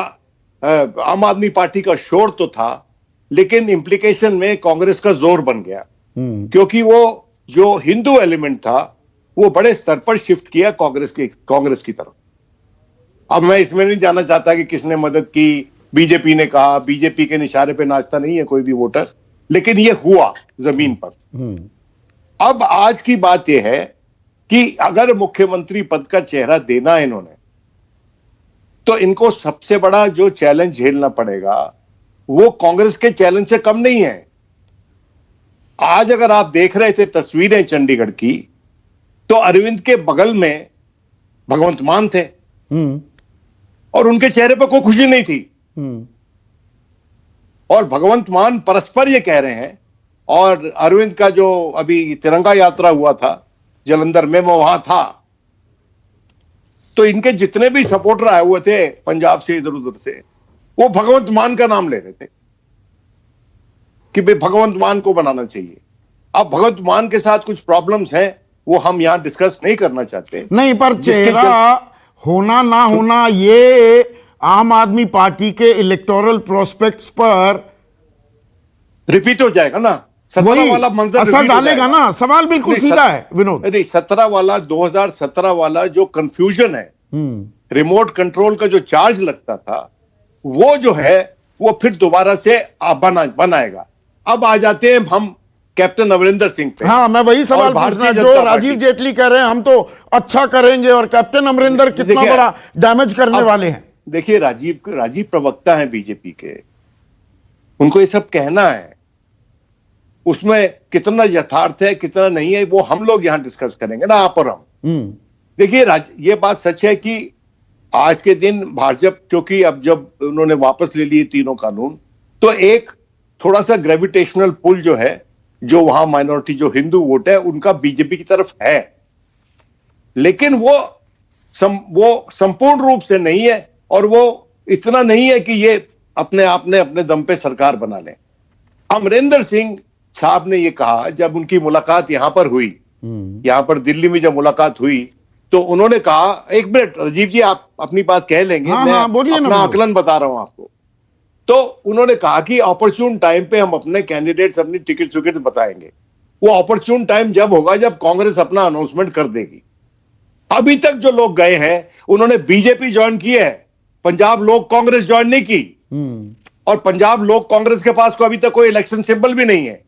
[SPEAKER 7] आम आदमी पार्टी का शोर तो था, लेकिन इंप्लीकेशन में कांग्रेस का जोर बन गया। क्योंकि वो जो हिंदू एलिमेंट था वो बड़े स्तर पर शिफ्ट किया कांग्रेस की तरफ। अब मैं इसमें नहीं जाना चाहता कि किसने मदद की, बीजेपी ने कहा, बीजेपी के इशारे पे नाचता नहीं है कोई भी वोटर, लेकिन ये हुआ जमीन पर। अब आज की बात यह है कि अगर मुख्यमंत्री पद का चेहरा देना है इन्होंने, तो इनको सबसे बड़ा जो चैलेंज झेलना पड़ेगा वो कांग्रेस के चैलेंज से कम नहीं है। आज अगर आप देख रहे थे तस्वीरें चंडीगढ़ की, तो अरविंद के बगल में भगवंत मान थे और उनके चेहरे पर कोई खुशी नहीं थी। और भगवंत मान परस्पर ये कह रहे हैं, और अरविंद का जो अभी तिरंगा यात्रा हुआ था जलंधर में, मैं वहां था, तो इनके जितने भी सपोर्टर आए हुए थे पंजाब से इधर उधर से, वो भगवंत मान का नाम ले रहे थे कि भाई भगवंत मान को बनाना चाहिए। अब भगवंत मान के साथ कुछ प्रॉब्लम्स हैं, वो हम यहां डिस्कस नहीं करना चाहते।
[SPEAKER 1] नहीं, पर चेहरा होना ना होना ये आम आदमी पार्टी के इलेक्टोरल प्रोस्पेक्ट्स पर
[SPEAKER 7] रिपीट हो जाएगा ना। 17 वाला मंजर
[SPEAKER 1] असर डालेगा ना। सवाल बिल्कुल सीधा है विनोद।
[SPEAKER 7] नहीं, 17 वाला, 2017 वाला जो कंफ्यूजन है, रिमोट कंट्रोल का जो चार्ज लगता था, वो जो है वो फिर दोबारा से बनाएगा। अब आ जाते हैं हम कैप्टन अमरिंदर सिंह पे।
[SPEAKER 1] हाँ, मैं वही सवाल
[SPEAKER 7] और भारतीय
[SPEAKER 1] पूछना,
[SPEAKER 7] जनता
[SPEAKER 1] जो
[SPEAKER 7] पार्टी-
[SPEAKER 1] राजीव जेटली कह रहे हैं हम तो अच्छा करेंगे और कैप्टन अमरिंदर कितना
[SPEAKER 7] देखिए,
[SPEAKER 1] बड़ा डैमेज करने
[SPEAKER 7] अब
[SPEAKER 1] वाले हैं।
[SPEAKER 7] देखिए, राजीव प्रवक्ता हैं बीजेपी के, उनको ये सब कहना है, उसमें कितना यथार्थ है कितना नहीं है वो हम लोग यहां डिस्कस करेंगे ना, आप और हम। देखिए, ये बात सच है कि आज के दिन भाजपा, क्योंकि अब जब उन्होंने वापस ले लिए तीनों कानून, तो एक थोड़ा सा ग्रेविटेशनल पुल जो है, जो वहां माइनॉरिटी जो हिंदू वोट है उनका बीजेपी की तरफ है, लेकिन वो संपूर्ण रूप से नहीं है, और वो इतना नहीं है कि ये अपने आप ने अपने दम पे सरकार बना लें। अमरिंदर सिंह साहब ने ये कहा, जब उनकी मुलाकात यहां पर हुई, यहां पर दिल्ली में जब मुलाकात हुई, तो उन्होंने कहा, एक मिनट राजीव जी, आप अपनी बात कह लेंगे,
[SPEAKER 1] हाँ,
[SPEAKER 7] मैं
[SPEAKER 1] हाँ, बोलिए ना,
[SPEAKER 7] अपना
[SPEAKER 1] बोलिए।
[SPEAKER 7] आकलन बता रहा हूं आपको। तो उन्होंने कहा कि ऑपरच्यून टाइम पे हम अपने कैंडिडेट्स, अपनी टिकट बताएंगे। वो ऑपरच्यून टाइम जब होगा जब कांग्रेस अपना अनाउंसमेंट कर देगी। अभी तक जो लोग गए हैं उन्होंने बीजेपी ज्वाइन की है, पंजाब लोक कांग्रेस ज्वाइन नहीं की, और पंजाब लोक कांग्रेस के पास को अभी तक कोई इलेक्शन सिंबल भी नहीं है,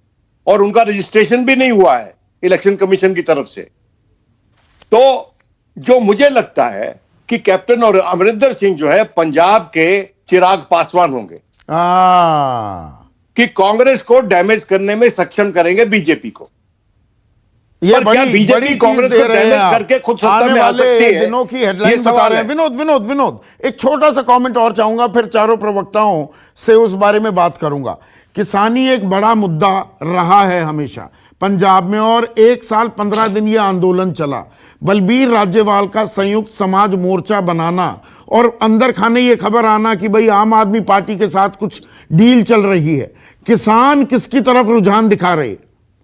[SPEAKER 7] और उनका रजिस्ट्रेशन भी नहीं हुआ है इलेक्शन कमीशन की तरफ से। तो जो मुझे लगता है कि कैप्टन और अमरिंदर सिंह जो है पंजाब के चिराग पासवान होंगे, कि कांग्रेस को डैमेज करने में सक्षम करेंगे बीजेपी को।
[SPEAKER 1] ये
[SPEAKER 7] पर क्या
[SPEAKER 1] बड़ी
[SPEAKER 7] बीजेपी
[SPEAKER 1] चीज
[SPEAKER 7] कांग्रेस
[SPEAKER 1] दे
[SPEAKER 7] को
[SPEAKER 1] रहे हैं
[SPEAKER 7] डैमेज
[SPEAKER 1] आप।
[SPEAKER 7] करके खुद सत्ता
[SPEAKER 1] आने
[SPEAKER 7] में आ
[SPEAKER 1] वाले
[SPEAKER 7] सकती है?
[SPEAKER 1] दिनों की
[SPEAKER 7] ये
[SPEAKER 1] हेडलाइन बता
[SPEAKER 7] सवाल
[SPEAKER 1] रहे हैं।
[SPEAKER 7] है।
[SPEAKER 1] विनोद, एक छोटा सा कमेंट और चाहूंगा, फिर चारों प्रवक्ताओं से उस बारे में बात करूंगा। किसानी एक बड़ा मुद्दा रहा है हमेशा पंजाब में, और 1 साल 15 दिन ये आंदोलन चला। बलबीर राजेवाल का संयुक्त समाज मोर्चा बनाना और अंदर खाने ये खबर आना कि भाई आम आदमी पार्टी के साथ कुछ डील चल रही है, किसान किसकी तरफ रुझान दिखा रहे?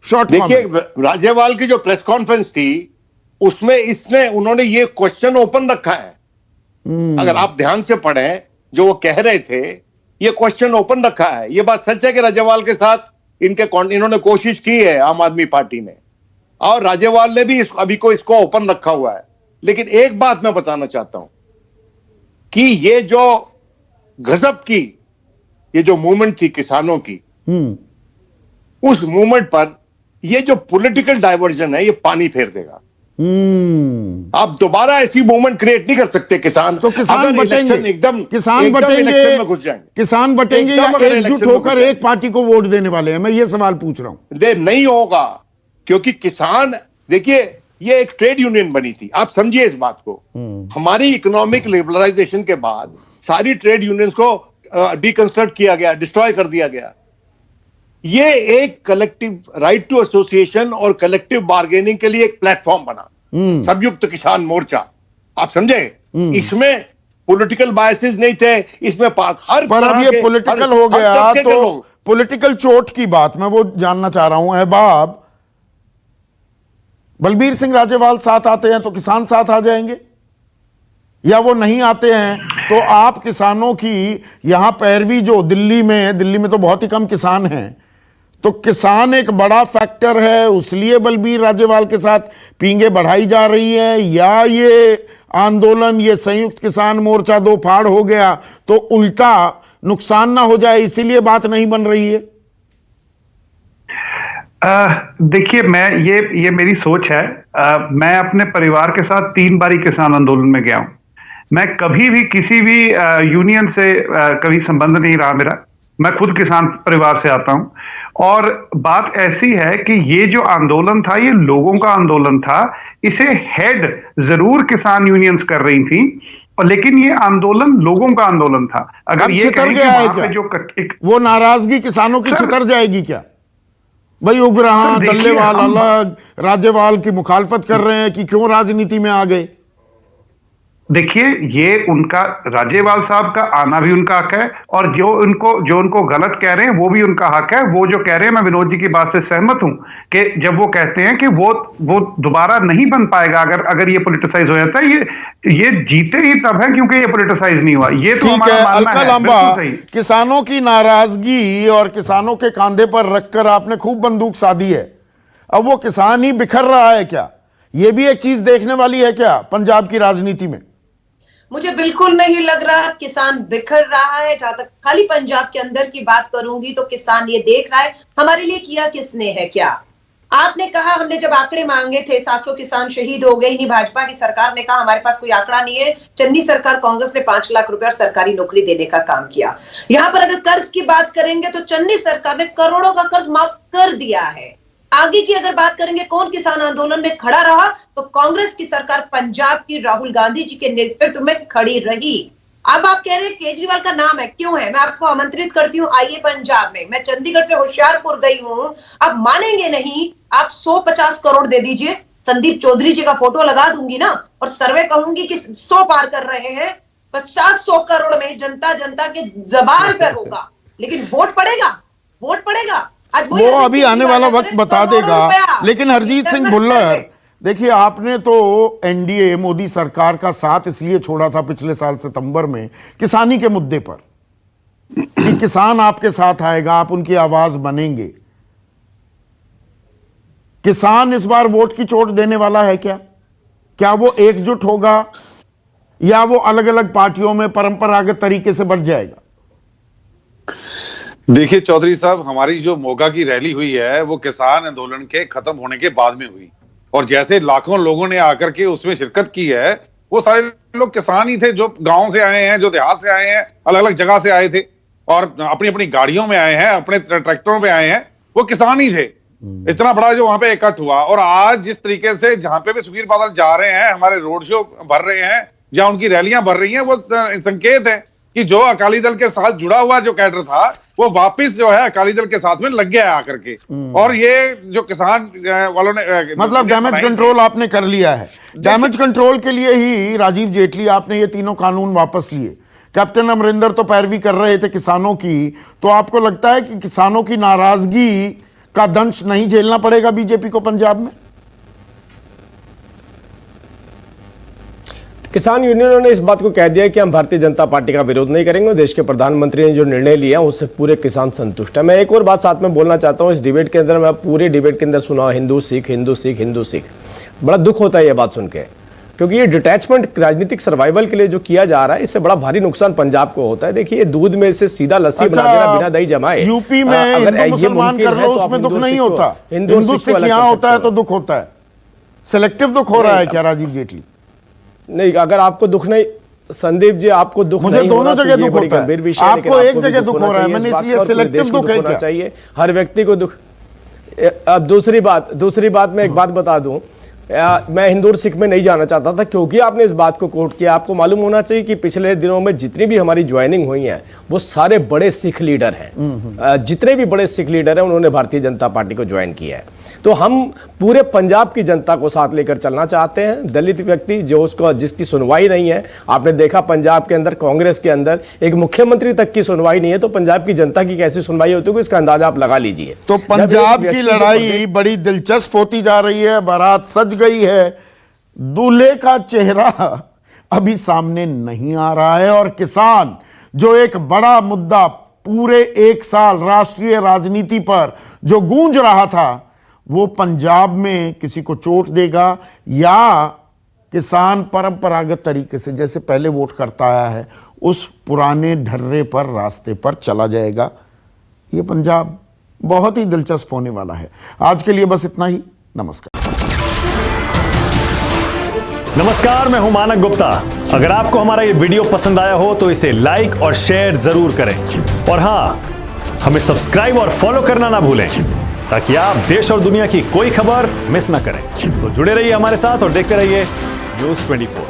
[SPEAKER 1] शॉर्ट
[SPEAKER 7] देखिए, राजेवाल की जो प्रेस कॉन्फ्रेंस थी उसमें उन्होंने ये क्वेश्चन ओपन रखा है। अगर आप ध्यान से पढ़ें जो वो कह रहे थे, ये क्वेश्चन ओपन रखा है। ये बात सच है कि राजेवाल के साथ इन्होंने कोशिश की है आम आदमी पार्टी ने, और राजेवाल ने भी अभी को इसको ओपन रखा हुआ है। लेकिन एक बात मैं बताना चाहता हूं कि ये जो गजब की ये जो मूवमेंट थी किसानों की, उस मूवमेंट पर ये जो पॉलिटिकल डाइवर्जन है ये पानी फेर देगा। आप दोबारा ऐसी मूवमेंट क्रिएट नहीं कर सकते किसान।
[SPEAKER 1] तो किसान
[SPEAKER 7] अगर इलेक्शन
[SPEAKER 1] बटेंगे,
[SPEAKER 7] एकदम
[SPEAKER 1] किसान
[SPEAKER 7] एकदम
[SPEAKER 1] बटेंगे,
[SPEAKER 7] इलेक्शन में घुस जाएंगे,
[SPEAKER 1] किसान बटेंगे या
[SPEAKER 7] एकदम अगर
[SPEAKER 1] एकजुट
[SPEAKER 7] इलेक्शन में
[SPEAKER 1] होकर
[SPEAKER 7] घुस जाएंगे।
[SPEAKER 1] एक पार्टी को वोट देने वाले हैं? मैं ये सवाल पूछ रहा हूं।
[SPEAKER 7] नहीं होगा, क्योंकि किसान, देखिए, ये एक ट्रेड यूनियन बनी थी, आप समझिए इस बात को। हमारी इकोनॉमिक लिबरलाइजेशन के बाद सारी ट्रेड यूनियंस को डिकंस्ट्रक्ट किया गया, डिस्ट्रॉय कर दिया गया। ये एक कलेक्टिव राइट टू एसोसिएशन और कलेक्टिव बार्गेनिंग के लिए एक प्लेटफॉर्म बना, संयुक्त किसान मोर्चा। आप समझे? इसमें पॉलिटिकल बायसेस नहीं थे, इसमें हर
[SPEAKER 1] पर अब ये पॉलिटिकल हो गया, तो
[SPEAKER 7] लोग।
[SPEAKER 1] पॉलिटिकल चोट की बात मैं वो जानना चाह रहा हूं। अहबाब, बलबीर सिंह राजेवाल साथ आते हैं तो किसान साथ आ जाएंगे, या वो नहीं आते हैं तो आप किसानों की यहां पैरवी, जो दिल्ली में तो बहुत ही कम किसान हैं, तो किसान एक बड़ा फैक्टर है, उसलिए बलबीर राजेवाल के साथ पींगे बढ़ाई जा रही है, या ये आंदोलन, ये संयुक्त किसान मोर्चा दो फाड़ हो गया तो उल्टा नुकसान ना हो जाए इसीलिए बात नहीं बन रही है?
[SPEAKER 4] देखिए, मैं ये मेरी सोच है। मैं अपने परिवार के साथ 3 बारी किसान आंदोलन में गया हूं। मैं कभी भी किसी भी यूनियन से कभी संबंध नहीं रहा मेरा। मैं खुद किसान परिवार से आता हूं, और बात ऐसी है कि ये जो आंदोलन था ये लोगों का आंदोलन था। इसे हेड जरूर किसान यूनियंस कर रही थी, और लेकिन ये आंदोलन लोगों का आंदोलन था। अगर ये
[SPEAKER 1] छितर
[SPEAKER 4] कहें कि
[SPEAKER 1] गया है
[SPEAKER 4] वहां
[SPEAKER 1] क्या?
[SPEAKER 4] पे जो
[SPEAKER 1] वो नाराजगी किसानों की छितर जाएगी क्या? भाई उग्रहा,
[SPEAKER 4] देखिए,
[SPEAKER 1] डल्लेवाल अलग, राजेवाल की मुखालफत कर रहे हैं कि क्यों राजनीति में आ गए।
[SPEAKER 4] देखिए, ये उनका, राजेवाल साहब का आना भी उनका हक है, और जो उनको गलत कह रहे हैं वो भी उनका हक है। वो जो कह रहे हैं, मैं विनोद जी की बात से सहमत हूं कि जब वो कहते हैं कि वो दोबारा नहीं बन पाएगा अगर ये पॉलिटिसाइज हो जाता है। ये जीते ही तब है क्योंकि ये पॉलिटिसाइज नहीं हुआ। ये तो
[SPEAKER 1] ठीक है,
[SPEAKER 4] हमारा मानना
[SPEAKER 1] अलका
[SPEAKER 4] है,
[SPEAKER 1] लांबा,
[SPEAKER 4] बिल्कुल सही।
[SPEAKER 1] किसानों की नाराजगी और किसानों के कांधे पर रखकर आपने खूब बंदूक साधी है। अब वो किसान ही बिखर रहा है क्या? ये भी एक चीज देखने वाली है क्या पंजाब की राजनीति में?
[SPEAKER 3] मुझे बिल्कुल नहीं लग रहा किसान बिखर रहा है। जहां तक खाली पंजाब के अंदर की बात करूंगी तो किसान ये देख रहा है हमारे लिए किया किसने है। क्या आपने कहा, हमने जब आंकड़े मांगे थे 700 किसान शहीद हो गए, इन्हीं भाजपा की सरकार ने कहा हमारे पास कोई आंकड़ा नहीं है। चन्नी सरकार कांग्रेस ने 5 लाख रुपए और सरकारी नौकरी देने का काम किया। यहां पर अगर कर्ज की बात करेंगे तो चन्नी सरकार ने करोड़ों का कर्ज माफ कर दिया है। आगे की अगर बात करेंगे कौन किसान आंदोलन में खड़ा रहा, तो कांग्रेस की सरकार पंजाब की राहुल गांधी जी के नेतृत्व में खड़ी रही। अब आप कह रहे हैं केजरीवाल का नाम है, क्यों है? मैं आपको आमंत्रित करती हूँ, आइए पंजाब में। मैं चंडीगढ़ से होशियारपुर गई हूं, आप मानेंगे नहीं। आप 150 करोड़ दे दीजिए, संदीप चौधरी जी का फोटो लगा दूंगी ना, और सर्वे कहूंगी कि 100 पार कर रहे हैं। 50-100 करोड़ में जनता के जबान पर होगा, लेकिन वोट पड़ेगा, वोट पड़ेगा।
[SPEAKER 1] वो अभी आने वाला वक्त बता देगा। लेकिन हरजीत सिंह भुल्लर, देखिए आपने तो एनडीए मोदी सरकार का साथ इसलिए छोड़ा था पिछले साल सितंबर में किसानी के मुद्दे पर कि किसान आपके साथ आएगा, आप उनकी आवाज बनेंगे। किसान इस बार वोट की चोट देने वाला है क्या? क्या वो एकजुट होगा या वो अलग अलग पार्टियों में परंपरागत तरीके से बढ़ जाएगा?
[SPEAKER 5] देखिए चौधरी साहब, हमारी जो मोगा की रैली हुई है वो किसान आंदोलन के खत्म होने के बाद में हुई, और जैसे लाखों लोगों ने आकर के उसमें शिरकत की है, वो सारे लोग किसान ही थे, जो गांव से आए हैं, जो देहात से आए हैं, अलग अलग जगह से आए थे और अपनी अपनी गाड़ियों में आए हैं, अपने ट्रैक्टरों पे आए हैं, वो किसान ही थे। इतना बड़ा जो वहां पे इकट्ठ हुआ, और आज जिस तरीके से जहां पे भी सुखबीर बादल जा रहे हैं, हमारे रोड शो भर रहे हैं, जहां उनकी रैलियां भर रही हैं, वो संकेत है कि जो अकाली दल के साथ जुड़ा हुआ जो कैडर था वो वापस जो है अकाली दल के साथ में लग गया है आकर के। और ये जो किसान वालों ने
[SPEAKER 1] मतलब डैमेज कंट्रोल आपने कर लिया है। डैमेज कंट्रोल के लिए ही राजीव जेटली आपने ये तीनों कानून वापस लिए। कैप्टन अमरिंदर तो पैरवी कर रहे थे किसानों की, तो आपको लगता है कि किसानों की नाराजगी का दंश नहीं झेलना पड़ेगा बीजेपी को पंजाब में?
[SPEAKER 6] किसान यूनियनों ने इस बात को कह दिया कि हम भारतीय जनता पार्टी का विरोध नहीं करेंगे और देश के प्रधानमंत्री ने जो निर्णय लिया उससे पूरे किसान संतुष्ट है। मैं एक और बात साथ में बोलना चाहता हूं, इस डिबेट के अंदर, मैं पूरे डिबेट के अंदर सुना हिंदू सिख हिंदू सिख हिंदू सिख। बड़ा दुख होता है ये बात सुन के, क्योंकि ये डिटैचमेंट राजनीतिक सर्वाइवल के लिए जो किया जा रहा है, इससे बड़ा भारी नुकसान पंजाब को होता है। देखिए, दूध में से सीधा लस्सी बना देना बिना दही जमाए।
[SPEAKER 1] यूपी में अगर मुसलमान कर लो उसमें दुख नहीं होता, हिंदू सिख यहां होता है तो दुख होता है। सिलेक्टिव दुख हो रहा है क्या राजीव जेटली?
[SPEAKER 6] नहीं, अगर आपको दुख नहीं, संदीप जी आपको दुख
[SPEAKER 1] मुझे
[SPEAKER 6] नहीं
[SPEAKER 1] दोनों जगह दुख होता है, आपको एक जगह दुख हो रहा है, मैंने इसलिए सिलेक्टिव दुख है क्या?
[SPEAKER 6] चाहिए हर व्यक्ति को दुख। अब दूसरी बात मैं एक बात बता दूं, मैं हिंदू और सिख में नहीं जाना चाहता था, क्योंकि आपने इस बात को कोट किया। आपको मालूम होना चाहिए कि पिछले दिनों में जितनी भी हमारी ज्वाइनिंग हुई है वो सारे बड़े सिख लीडर हैं। जितने भी बड़े सिख लीडर हैं उन्होंने भारतीय जनता पार्टी को ज्वाइन किया है। तो हम पूरे पंजाब की जनता को साथ लेकर चलना चाहते हैं। दलित व्यक्ति जो उसको जिसकी सुनवाई नहीं है, आपने देखा पंजाब के अंदर कांग्रेस के अंदर एक मुख्यमंत्री तक की सुनवाई नहीं है, तो पंजाब की जनता की कैसी सुनवाई होती है इसका अंदाजा आप लगा लीजिए।
[SPEAKER 1] तो पंजाब की लड़ाई बड़ी दिलचस्प होती जा रही है। बारात सज गई है, दूल्हे का चेहरा अभी सामने नहीं आ रहा है, और किसान जो एक बड़ा मुद्दा पूरे एक साल राष्ट्रीय राजनीति पर जो गूंज रहा था, वो पंजाब में किसी को चोट देगा या किसान परंपरागत तरीके से जैसे पहले वोट करता आया है उस पुराने ढर्रे पर रास्ते पर चला जाएगा? ये पंजाब बहुत ही दिलचस्प होने वाला है। आज के लिए बस इतना ही।
[SPEAKER 8] नमस्कार, मैं हूं मानक गुप्ता। अगर आपको हमारा ये वीडियो पसंद आया हो तो इसे लाइक और शेयर जरूर करें, और हां, हमें सब्सक्राइब और फॉलो करना ना भूलें ताकि आप देश और दुनिया की कोई खबर मिस ना करें। तो जुड़े रहिए हमारे साथ और देखते रहिए न्यूज़ 24।